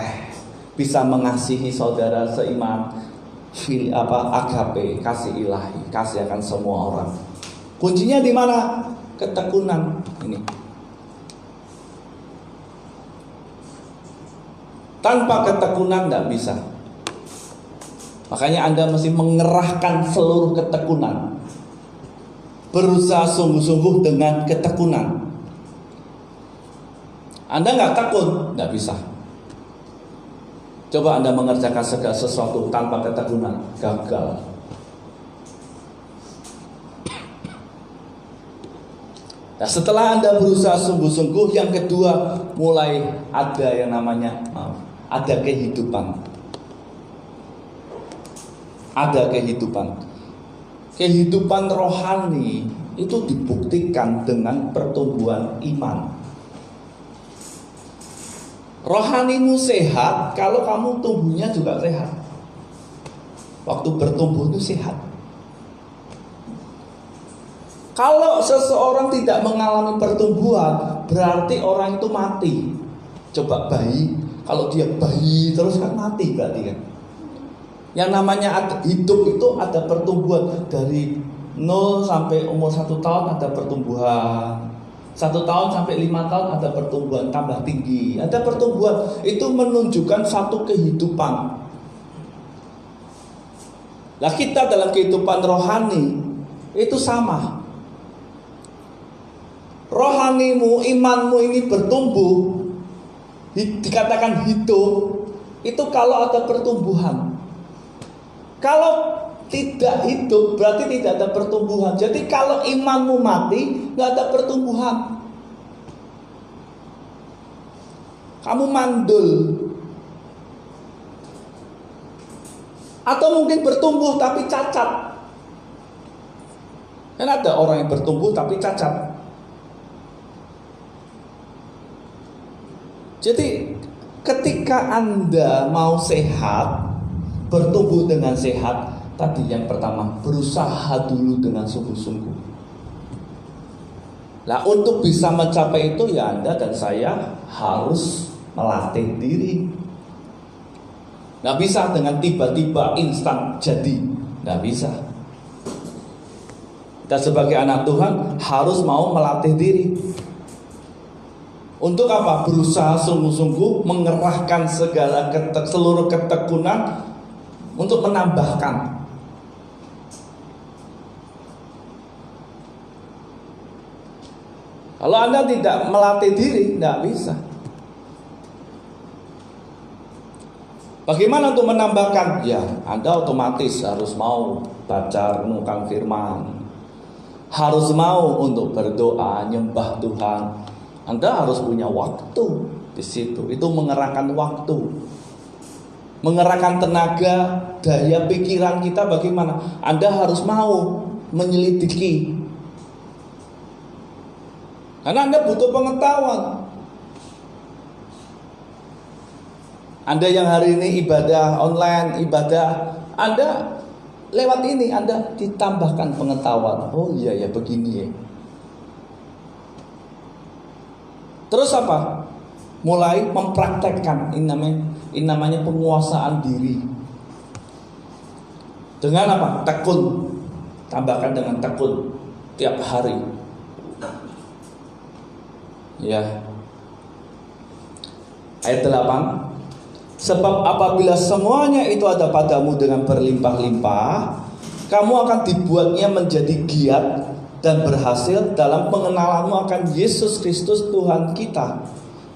bisa mengasihi saudara seiman, agape, kasih ilahi, kasih akan semua orang. Kuncinya di mana? Ketekunan ini. Tanpa ketekunan tidak bisa. Makanya Anda mesti mengerahkan seluruh ketekunan. Berusaha sungguh-sungguh dengan ketekunan. Anda nggak tekun, nggak bisa. Coba Anda mengerjakan segala sesuatu tanpa ketekunan, gagal. Nah, setelah Anda berusaha sungguh-sungguh, yang kedua mulai ada yang namanya ada kehidupan. Ada kehidupan. Kehidupan rohani itu dibuktikan dengan pertumbuhan iman. Rohanimu sehat kalau kamu tumbuhnya juga sehat. Waktu bertumbuh itu sehat. Kalau seseorang tidak mengalami pertumbuhan, berarti orang itu mati. Coba bayi, kalau dia bayi terus kan mati berarti kan. Yang namanya hidup itu ada pertumbuhan. Dari 0 sampai umur 1 tahun ada pertumbuhan, 1 tahun sampai 5 tahun ada pertumbuhan tambah tinggi, ada pertumbuhan. Itu menunjukkan satu kehidupan. Nah, kita dalam kehidupan rohani itu sama. Rohanimu, imanmu ini bertumbuh, dikatakan hidup, itu kalau ada pertumbuhan. Kalau tidak hidup berarti tidak ada pertumbuhan. Jadi kalau imanmu mati, nggak ada pertumbuhan. Kamu mandul. Atau mungkin bertumbuh tapi cacat. Kan ada orang yang bertumbuh tapi cacat. Jadi ketika Anda mau sehat, bertumbuh dengan sehat, tadi yang pertama, berusaha dulu dengan sungguh-sungguh. Nah, untuk bisa mencapai itu ya Anda dan saya harus melatih diri. Nggak bisa dengan tiba-tiba instan jadi, nggak bisa. Kita sebagai anak Tuhan harus mau melatih diri. Untuk apa? Berusaha sungguh-sungguh mengerahkan seluruh ketekunan untuk menambahkan. Kalau Anda tidak melatih diri, tidak bisa. Bagaimana untuk menambahkan? Ya, Anda otomatis harus mau baca renungkan firman, harus mau untuk berdoa, nyembah Tuhan. Anda harus punya waktu di situ. Itu mengerahkan waktu, mengerahkan tenaga, daya pikiran kita bagaimana? Anda harus mau menyelidiki. Karena Anda butuh pengetahuan. Anda yang hari ini ibadah online, Anda lewat ini Anda ditambahkan pengetahuan. Oh iya ya begini ya. Terus apa? Mulai mempraktekkan ini namanya penguasaan diri. Dengan apa? Tekun. Tambahkan dengan tekun tiap hari. Ya. Ayat 8. Sebab apabila semuanya itu ada padamu dengan berlimpah-limpah, kamu akan dibuatnya menjadi giat dan berhasil dalam pengenalanmu akan Yesus Kristus Tuhan kita.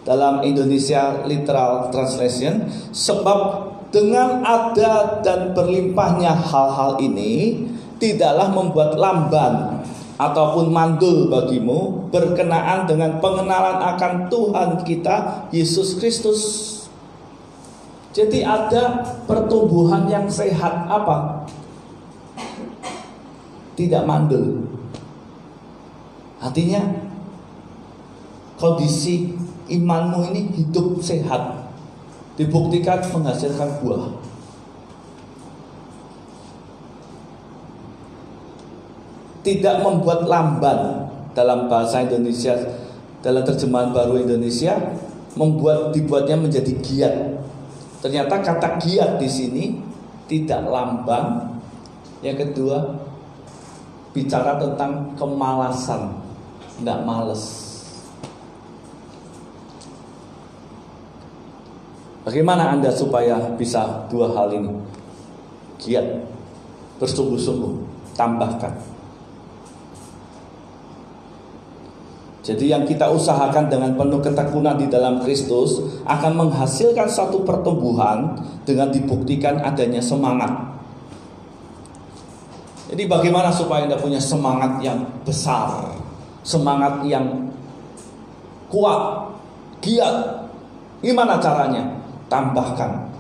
Dalam Indonesia Literal Translation, sebab dengan ada dan berlimpahnya hal-hal ini tidaklah membuat lamban ataupun mandul bagimu berkenaan dengan pengenalan akan Tuhan kita Yesus Kristus. Jadi ada pertumbuhan yang sehat apa? Tidak mandul. Artinya kondisi imanmu ini hidup sehat, dibuktikan menghasilkan buah. Tidak membuat lamban. Dalam bahasa Indonesia, dalam terjemahan baru Indonesia, dibuatnya menjadi giat. Ternyata kata giat di sini tidak lamban. Yang kedua, bicara tentang kemalasan, tidak males. Bagaimana Anda supaya bisa dua hal ini? Giat, bersungguh-sungguh, tambahkan. Jadi yang kita usahakan dengan penuh ketekunan di dalam Kristus akan menghasilkan satu pertumbuhan dengan dibuktikan adanya semangat. Jadi bagaimana supaya Anda punya semangat yang besar, semangat yang kuat, giat? Gimana caranya? Tambahkan.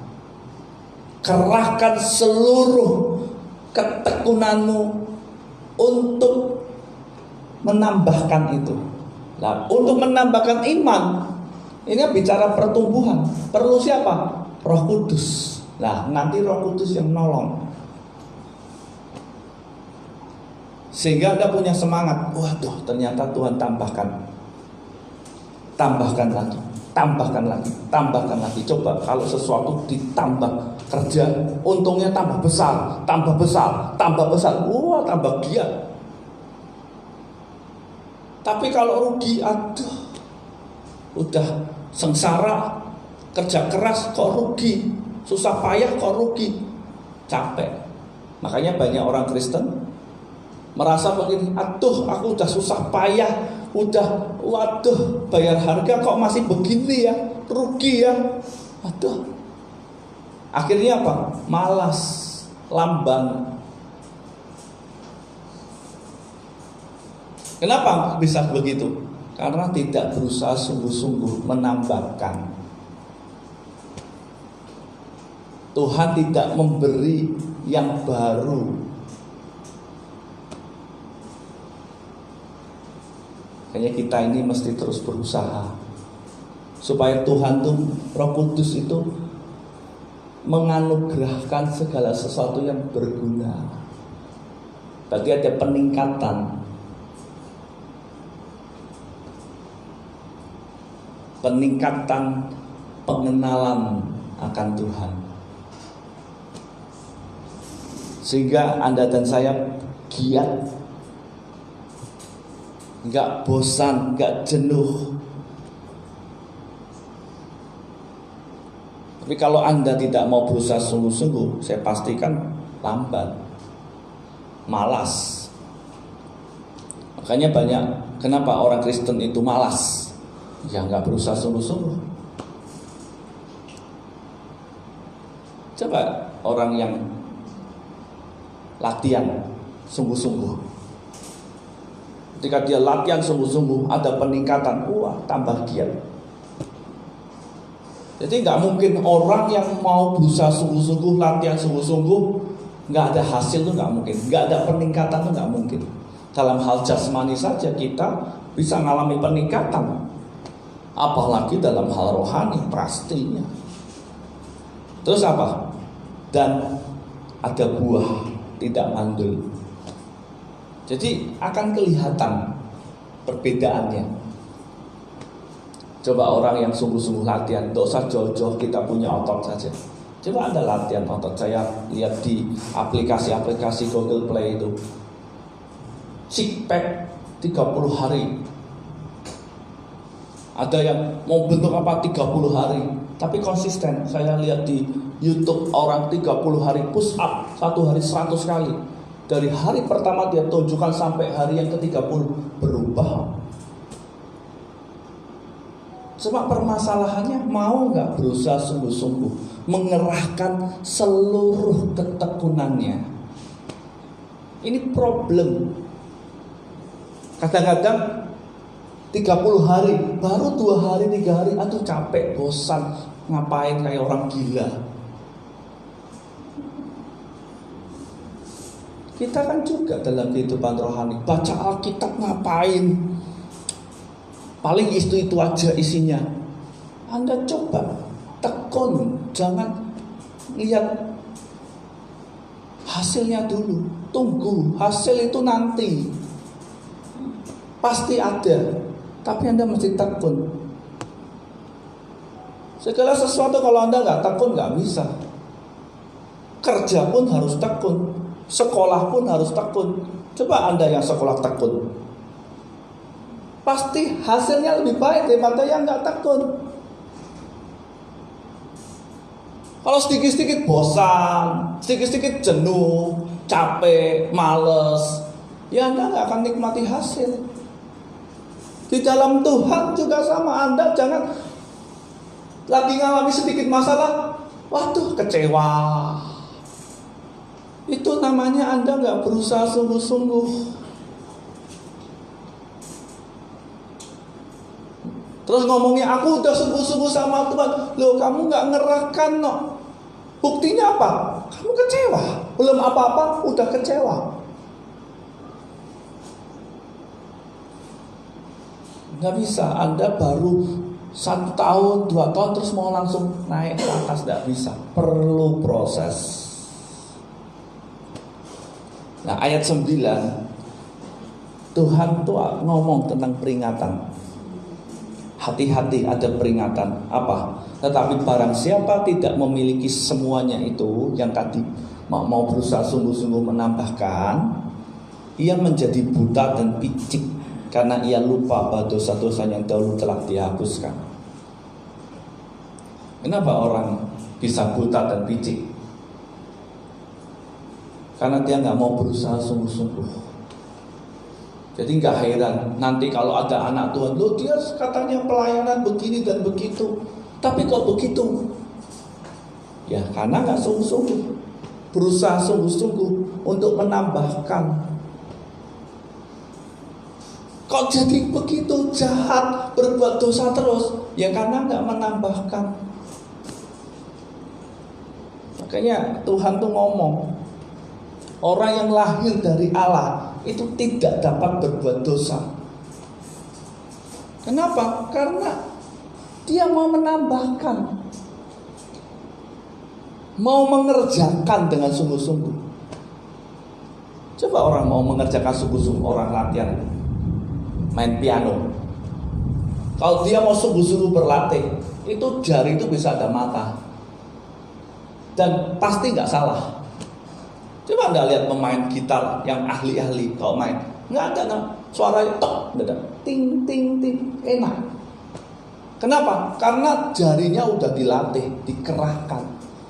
Kerahkan seluruh ketekunanmu untuk menambahkan itu. Nah, untuk menambahkan iman, ini bicara pertumbuhan. Perlu siapa? Roh Kudus. Nah, nanti Roh Kudus yang nolong. Sehingga Anda punya semangat. Waduh, ternyata Tuhan tambahkan. Tambahkan lagi, tambahkan lagi, tambahkan lagi. Coba kalau sesuatu ditambah kerja, untungnya tambah besar, tambah besar, tambah besar. Wah, tambah giat. Tapi kalau rugi, aduh, udah sengsara, kerja keras kok rugi, susah payah kok rugi, capek. Makanya banyak orang Kristen merasa begini, aduh, aku udah susah payah, waduh, bayar harga kok masih begini ya, rugi ya, aduh. Akhirnya apa? Malas, lamban. Kenapa bisa begitu? Karena tidak berusaha sungguh-sungguh menambahkan. Tuhan tidak memberi yang baru. Kayaknya kita ini mesti terus berusaha supaya Tuhan tuh, Roh Kudus itu menganugerahkan segala sesuatu yang berguna. Berarti ada peningkatan. Peningkatan pengenalan akan Tuhan. Sehingga Anda dan saya giat, gak bosan, gak jenuh. Tapi kalau Anda tidak mau berusaha sungguh-sungguh, saya pastikan lambat, malas. Makanya banyak, kenapa orang Kristen itu malas? Ya gak berusaha sungguh-sungguh. Coba orang yang latihan sungguh-sungguh, ketika dia latihan sungguh-sungguh, ada peningkatan, wah, tambah giat. Jadi gak mungkin orang yang mau berusaha sungguh-sungguh, latihan sungguh-sungguh, gak ada hasil tuh gak mungkin, gak ada peningkatan tuh gak mungkin. Dalam hal jasmani saja kita bisa mengalami peningkatan, apalagi dalam hal rohani pastinya. Terus apa? Dan ada buah. tidak mandul. Jadi akan kelihatan perbedaannya. Coba orang yang sungguh-sungguh latihan, tidak usah jauh-jauh kita punya otot saja. Coba Anda latihan otot. Saya lihat di aplikasi-aplikasi Google Play itu, six pack 30 hari. Ada yang mau bentuk apa 30 hari, tapi konsisten. Saya lihat di YouTube orang 30 hari push up, 1 hari 100 kali. Dari hari pertama dia tunjukkan sampai hari yang ke-30 berubah. Cuma permasalahannya mau nggak berusaha sungguh-sungguh mengerahkan seluruh ketekunannya. Ini problem. Kadang-kadang 30 hari, baru 2 hari, 3 hari, aduh capek, bosan, ngapain kayak orang gila. Kita kan juga dalam kehidupan rohani, baca Alkitab ngapain? Paling itu aja isinya. Anda coba tekun, jangan lihat hasilnya dulu. Tunggu, hasil itu nanti pasti ada, tapi Anda mesti tekun. Segala sesuatu kalau Anda nggak tekun nggak bisa. Kerja pun harus tekun, sekolah pun harus tekun. Coba Anda yang sekolah tekun, pasti hasilnya lebih baik daripada yang nggak tekun. Kalau sedikit-sedikit bosan, sedikit-sedikit jenuh, capek, males, ya Anda nggak akan nikmati hasil. Di dalam Tuhan juga sama, Anda jangan lagi ngalami sedikit masalah, waduh kecewa. Itu namanya Anda nggak berusaha sungguh-sungguh. Terus ngomongnya aku udah sungguh-sungguh sama Tuhan. Loh, kamu gak ngerahkan no. Buktinya apa? Kamu kecewa. Belum apa-apa udah kecewa. Gak bisa. Anda baru 1 tahun, 2 tahun terus mau langsung naik ke atas. Gak bisa. Perlu proses. Nah, ayat 9 Tuhan tuh ngomong tentang peringatan. Hati-hati, ada peringatan. Apa? Tetapi barang siapa tidak memiliki semuanya itu, yang tadi mau berusaha sungguh-sungguh menambahkan, ia menjadi buta dan picik karena ia lupa bahwa dosa-dosa yang dahulu telah dihapuskan. Kenapa orang bisa buta dan picik? Karena dia nggak mau berusaha sungguh-sungguh. Jadi nggak heran nanti kalau ada anak Tuhan, loh dia katanya pelayanan begini dan begitu, tapi kok begitu? Ya karena nggak sungguh-sungguh, berusaha sungguh-sungguh untuk menambahkan. Kok jadi begitu jahat, berbuat dosa terus? Ya karena nggak menambahkan. Makanya Tuhan tuh ngomong, orang yang lahir dari Allah itu tidak dapat berbuat dosa. Kenapa? Karena dia mau menambahkan, mau mengerjakan dengan sungguh-sungguh. Coba orang mau mengerjakan sungguh-sungguh, orang latihan main piano. Kalau dia mau sungguh-sungguh berlatih, itu jari itu bisa ada mata, dan pasti nggak salah. Coba Anda lihat pemain gitar yang ahli-ahli kalau main, nggak ada suaranya tok, nggak ada, ting ting ting, enak. Kenapa? Karena jarinya udah dilatih, dikerahkan,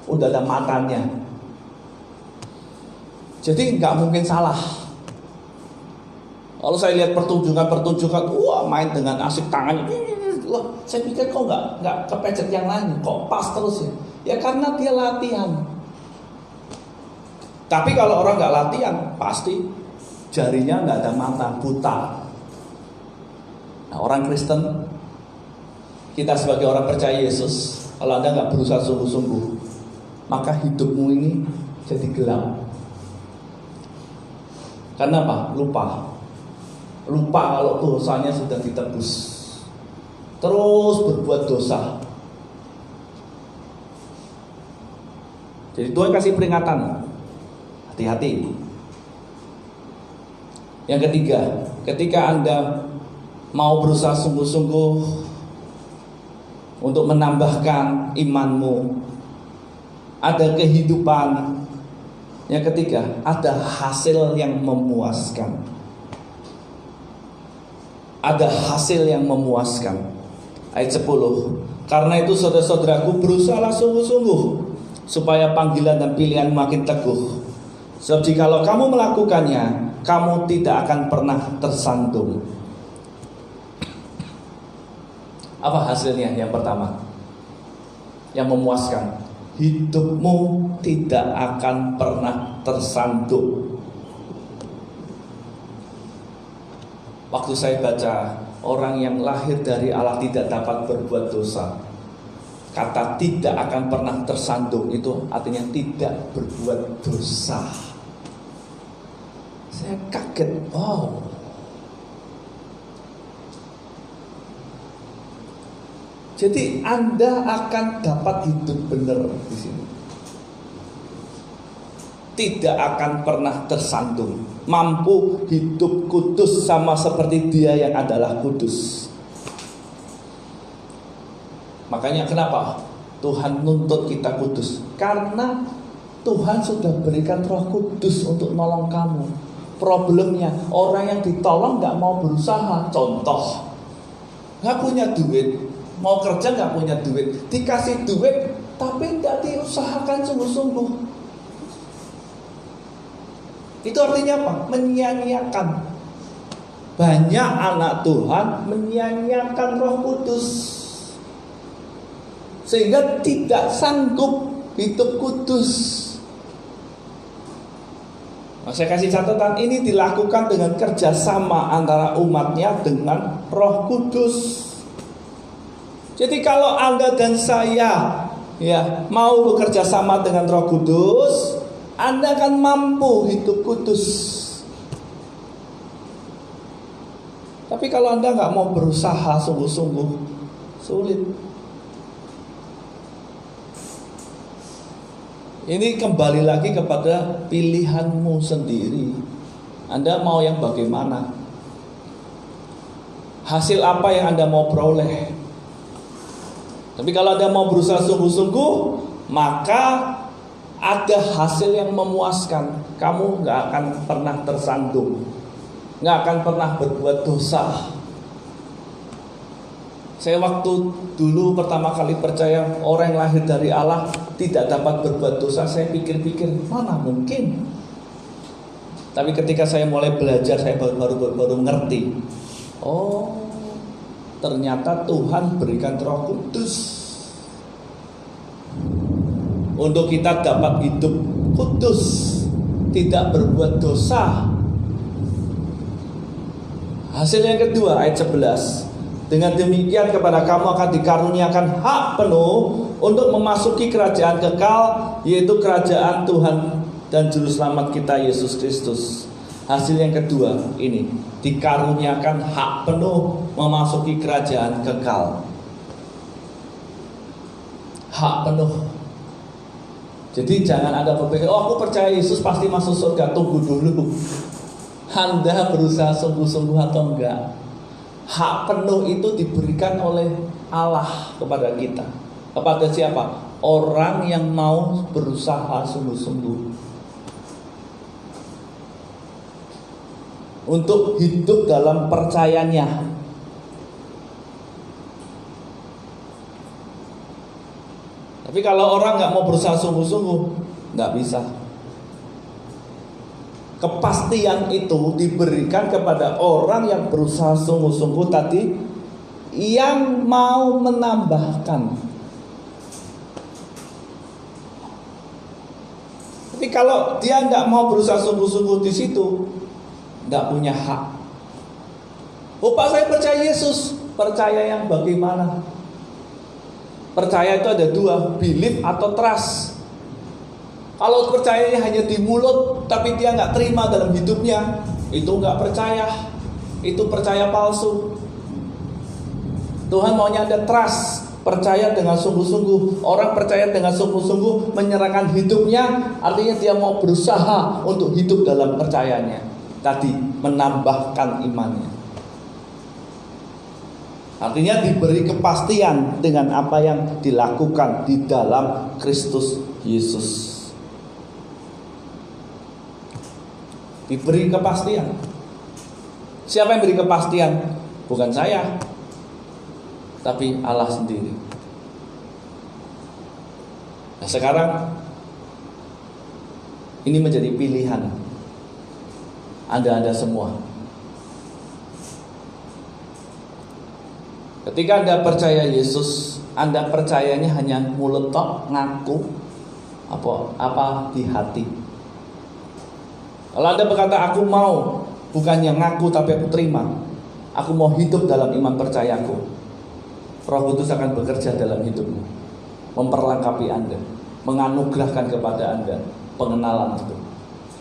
udah ada matanya. Jadi nggak mungkin salah. Kalau saya lihat pertunjukan, wah main dengan asik tangannya, loh, saya pikir kok nggak kepecet yang lain, kok pas terus ya? Ya karena dia latihan. Tapi kalau orang nggak latihan, pasti jarinya nggak ada mata, buta. Nah, orang Kristen, kita sebagai orang percaya Yesus, kalau Anda nggak berusaha sungguh-sungguh, maka hidupmu ini jadi gelap. Karena apa? Lupa kalau dosanya sudah ditebus, terus berbuat dosa. Jadi Tuhan kasih peringatan. Hati-hati. Yang ketiga, ketika Anda mau berusaha sungguh-sungguh untuk menambahkan imanmu, ada kehidupan. Yang ketiga, ada hasil yang memuaskan. Ada hasil yang memuaskan. Ayat 10. Karena itu saudara-saudaraku, berusahalah sungguh-sungguh supaya panggilan dan pilihan makin teguh. Sebab jikalau kamu melakukannya, kamu tidak akan pernah tersandung. Apa hasilnya? Yang pertama, yang memuaskan, hidupmu tidak akan pernah tersandung. Waktu saya baca, orang yang lahir dari Allah tidak dapat berbuat dosa, kata tidak akan pernah tersandung itu artinya tidak berbuat dosa. Saya kaget, wow. Jadi Anda akan dapat hidup benar di sini. Tidak akan pernah tersandung. Mampu hidup kudus sama seperti Dia yang adalah kudus. Makanya kenapa Tuhan nuntut kita kudus? Karena Tuhan sudah berikan Roh Kudus untuk nolong kamu. Problemnya orang yang ditolong gak mau berusaha. Contoh, gak punya duit, mau kerja gak punya duit, dikasih duit tapi gak diusahakan sungguh-sungguh. Itu artinya apa? Menyia-nyiakan. Banyak anak Tuhan menyia-nyiakan Roh Kudus, sehingga tidak sanggup hidup kudus. Nah, saya kasih catatan, ini dilakukan dengan kerjasama antara umatnya dengan Roh Kudus. Jadi kalau Anda dan saya mau bekerja sama dengan Roh Kudus, Anda akan mampu hidup kudus. Tapi kalau Anda nggak mau berusaha sungguh-sungguh, sulit. Ini kembali lagi kepada pilihanmu sendiri. Anda mau yang bagaimana? Hasil apa yang Anda mau peroleh? Tapi kalau Anda mau berusaha sungguh-sungguh, maka ada hasil yang memuaskan. Kamu gak akan pernah tersandung, gak akan pernah berbuat dosa. Saya waktu dulu pertama kali percaya orang yang lahir dari Allah tidak dapat berbuat dosa, saya pikir-pikir, mana mungkin. Tapi ketika saya mulai belajar, saya baru ngerti. Oh, ternyata Tuhan berikan Roh Kudus untuk kita dapat hidup kudus, tidak berbuat dosa. Hasil yang kedua, ayat 11. Dengan demikian kepada kamu akan dikaruniakan hak penuh untuk memasuki kerajaan kekal, yaitu kerajaan Tuhan dan Juru Selamat kita Yesus Kristus. Hasil yang kedua ini, dikaruniakan hak penuh memasuki kerajaan kekal. Hak penuh. Jadi jangan ada berpikir, oh aku percaya Yesus pasti masuk surga. Tunggu dulu, Anda berusaha sungguh-sungguh atau enggak? Hak penuh itu diberikan oleh Allah kepada kita. Kepada siapa? Orang yang mau berusaha sungguh-sungguh untuk hidup dalam percayanya. Tapi kalau orang gak mau berusaha sungguh-sungguh, gak bisa. Kepastian itu diberikan kepada orang yang berusaha sungguh-sungguh tadi, yang mau menambahkan. Tapi kalau dia nggak mau berusaha sungguh-sungguh di situ, nggak punya hak. Oh Pak, saya percaya Yesus. Percaya yang bagaimana? Percaya itu ada dua, belief atau trust. Kalau percayanya hanya di mulut, tapi dia nggak terima dalam hidupnya, itu nggak percaya, itu percaya palsu. Tuhan maunya ada trust, percaya dengan sungguh-sungguh. Orang percaya dengan sungguh-sungguh menyerahkan hidupnya, artinya dia mau berusaha untuk hidup dalam percayanya. Tadi menambahkan imannya. Artinya diberi kepastian dengan apa yang dilakukan di dalam Kristus Yesus. Diberi kepastian. Siapa yang beri kepastian? Bukan saya, tapi Allah sendiri. Nah, sekarang ini menjadi pilihan Anda semua. Ketika Anda percaya Yesus, Anda percayanya hanya mulut tok, ngaku apa di hati. Kalau Anda berkata aku mau, bukannya ngaku tapi aku terima, aku mau hidup dalam iman percayaku, Roh Kudus akan bekerja dalam hidupmu, memperlengkapi Anda, menganugerahkan kepada Anda pengenalan itu,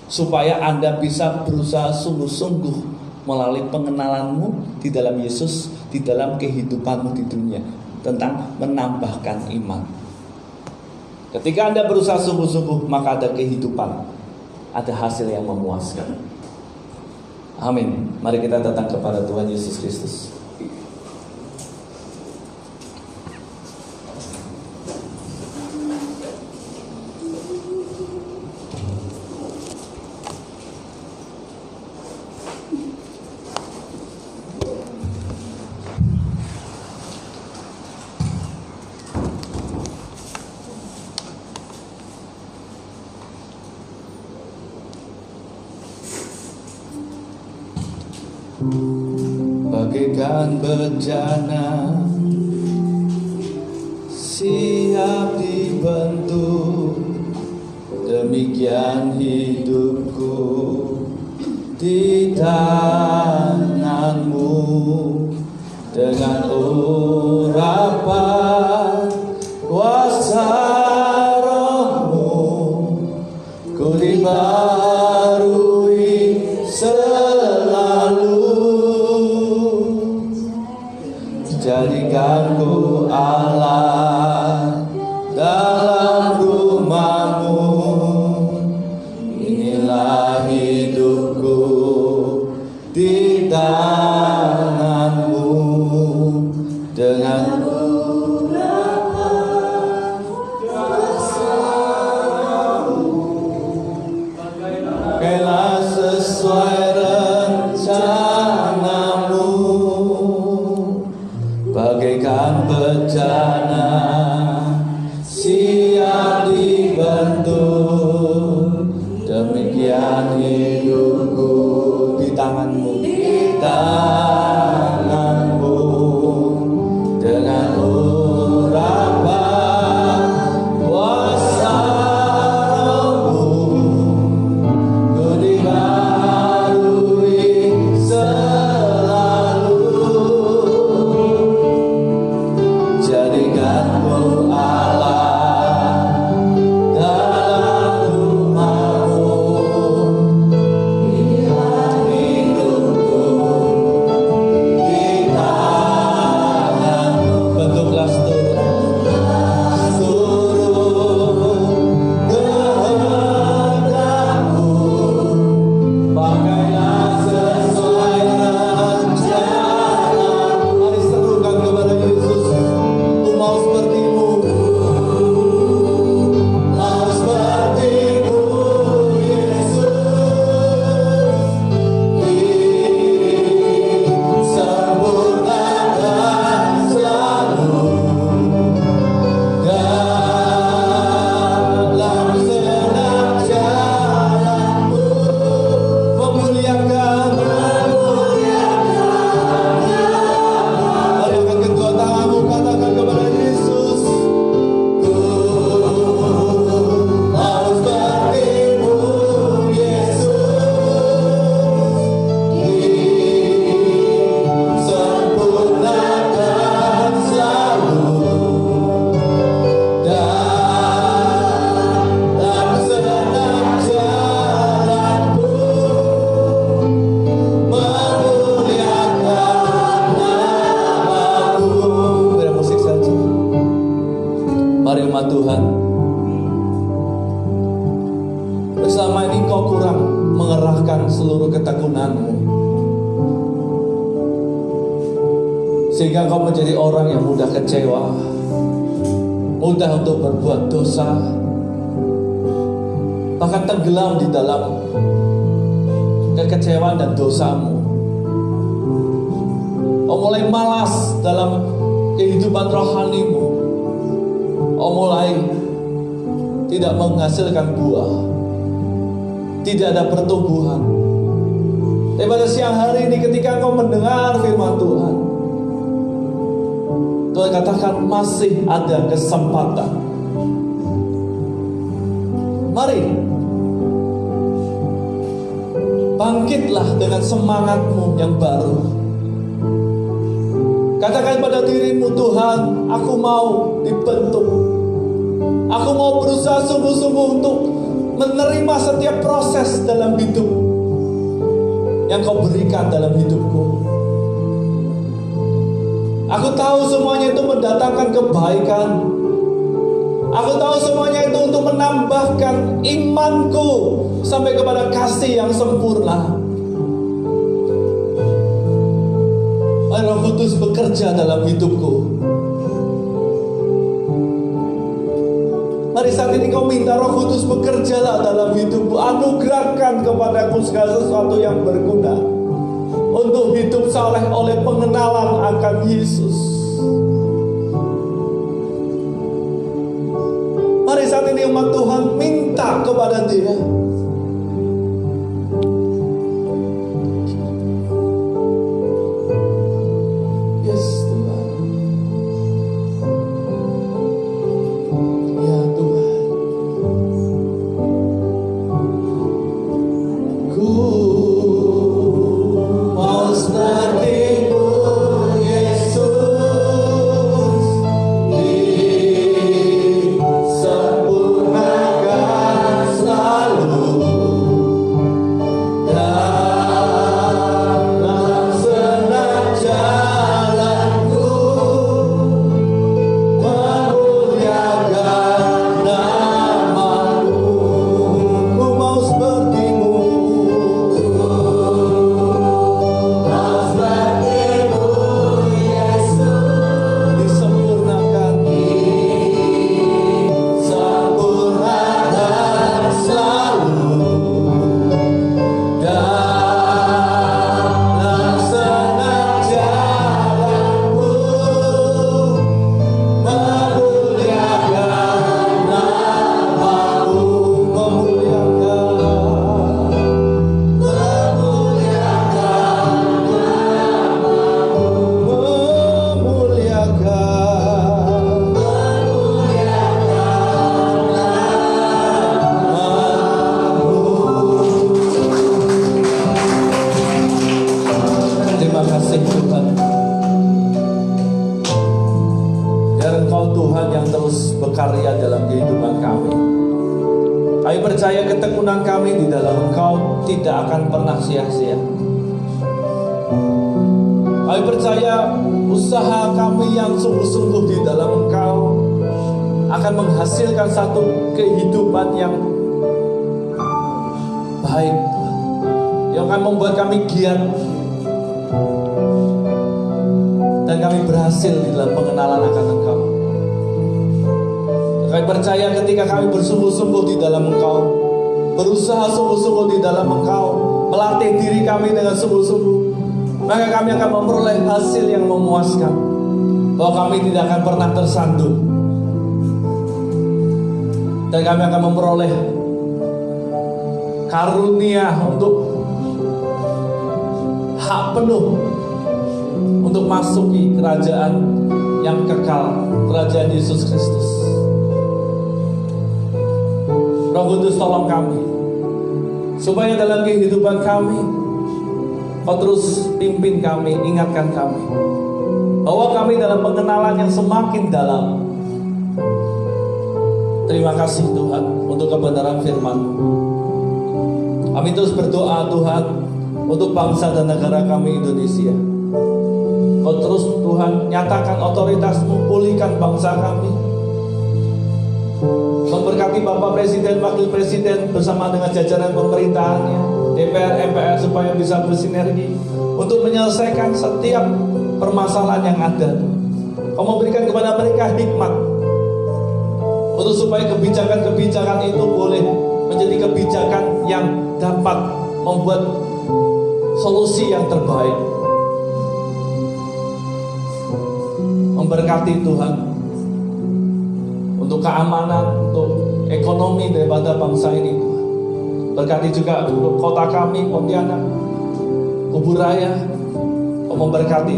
supaya Anda bisa berusaha sungguh-sungguh melalui pengenalanmu di dalam Yesus, di dalam kehidupanmu di dunia, tentang menambahkan iman. Ketika Anda berusaha sungguh-sungguh, maka ada kehidupan, ada hasil yang memuaskan. Amin. Mari kita datang kepada Tuhan Yesus Kristus. Bagaikan bejana siap dibentuk, demikian hidupku di tanganmu. Dengan urapan kuasa Rohmu, ku dibarui selalu. Jadikanku Allah dalam rumahmu. Inilah hidupku di tanganmu. Dengan urapan kuasa-Mu, pakailah sesuai rencanamu. Bagaikan bejana siap dibentuk, demikian hidupku di tanganmu, di tanganmu. Dengan urapan kuasa Rohmu, ku dibarui selalu. Jadikanku Allah dalam rumahmu. Inilah hidupku Tuhan. Selama ini Engkau kurang mengerahkan seluruh ketekunan-Mu, sehingga Engkau menjadi orang yang mudah kecewa, mudah untuk berbuat dosa, bahkan tenggelam di dalam kekecewaan dan dosa-Mu. Mulai malas dalam kehidupan rohani-Mu. Mulai tidak menghasilkan buah, tidak ada pertumbuhan. Tapi pada siang hari ini ketika Engkau mendengar firman Tuhan, Tuhan katakan masih ada kesempatan. Mari bangkitlah dengan semangat-Mu yang baru. Katakan pada dirimu, Tuhan, aku mau dibentuk. Aku mau berusaha sungguh-sungguh untuk menerima setiap proses dalam hidup yang Kau berikan dalam hidupku. Aku tahu semuanya itu mendatangkan kebaikan. Aku tahu semuanya itu untuk menambahkan imanku sampai kepada kasih yang sempurna. Roh Kudus bekerja dalam hidupku. Mari saat ini kau minta Roh Kudus bekerjalah dalam hidupku. Anugerahkan kepadaku segala sesuatu yang berguna untuk hidup saleh oleh pengenalan akan Yesus. Mari saat ini umat Tuhan minta kepada Dia. berkarya dalam kehidupan kami. Kami percaya ketekunan kami di dalam Engkau tidak akan pernah sia-sia. Kami percaya usaha kami yang sungguh-sungguh di dalam Engkau akan menghasilkan satu kehidupan yang baik, yang akan membuat kami giat dan kami berhasil di dalam pengenalan akan Engkau. Kami percaya ketika kami bersungguh-sungguh di dalam Engkau, berusaha sungguh-sungguh di dalam Engkau, melatih diri kami dengan sungguh-sungguh, maka kami akan memperoleh hasil yang memuaskan, bahwa kami tidak akan pernah tersandung, dan kami akan memperoleh karunia untuk hak penuh untuk masuki kerajaan yang kekal, kerajaan Yesus Kristus. Roh Kudus, tolong kami supaya dalam kehidupan kami Kau terus pimpin kami, ingatkan kami bahwa kami dalam pengenalan yang semakin dalam. Terima kasih Tuhan untuk kebenaran firman-Mu. Kami terus berdoa Tuhan untuk bangsa dan negara kami Indonesia. Kau terus Tuhan nyatakan otoritas-Mu, pulihkan bangsa kami. Memberkati Bapak Presiden, Wakil Presiden bersama dengan jajaran pemerintahannya, DPR, MPR, supaya bisa bersinergi untuk menyelesaikan setiap permasalahan yang ada. Kau memberikan kepada mereka hikmat untuk supaya kebijakan-kebijakan itu boleh menjadi kebijakan yang dapat membuat solusi yang terbaik. Memberkati Tuhan untuk keamanan, untuk ekonomi daripada bangsa ini. Berkati juga untuk kota kami, Pontianak, Kubur Raya. Kau memberkati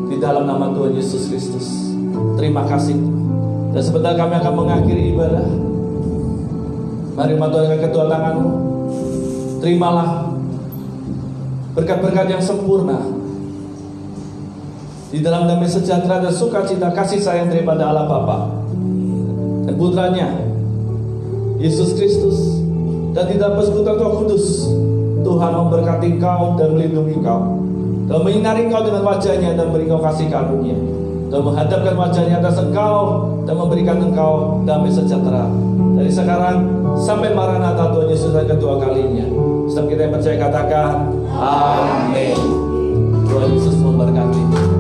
di dalam nama Tuhan Yesus Kristus. Terima kasih. Dan sebentar kami akan mengakhiri ibadah. Mari Tuhan dengan kedua tanganmu, terimalah berkat-berkat yang sempurna di dalam damai sejahtera dan sukacita kasih sayang daripada Allah Bapa dan Putranya Yesus Kristus, dan di dalam persekutuan Roh Kudus. Tuhan memberkati kau dan melindungi kau, dan menyinari kau dengan wajahnya dan beri kau kasih karunia, dan menghadapkan wajahnya atas engkau dan memberikan engkau damai sejahtera dari sekarang sampai Maranatha Tuhan Yesus yang kedua kalinya. Setiap kita yang percaya katakan amin. Tuhan Yesus memberkati.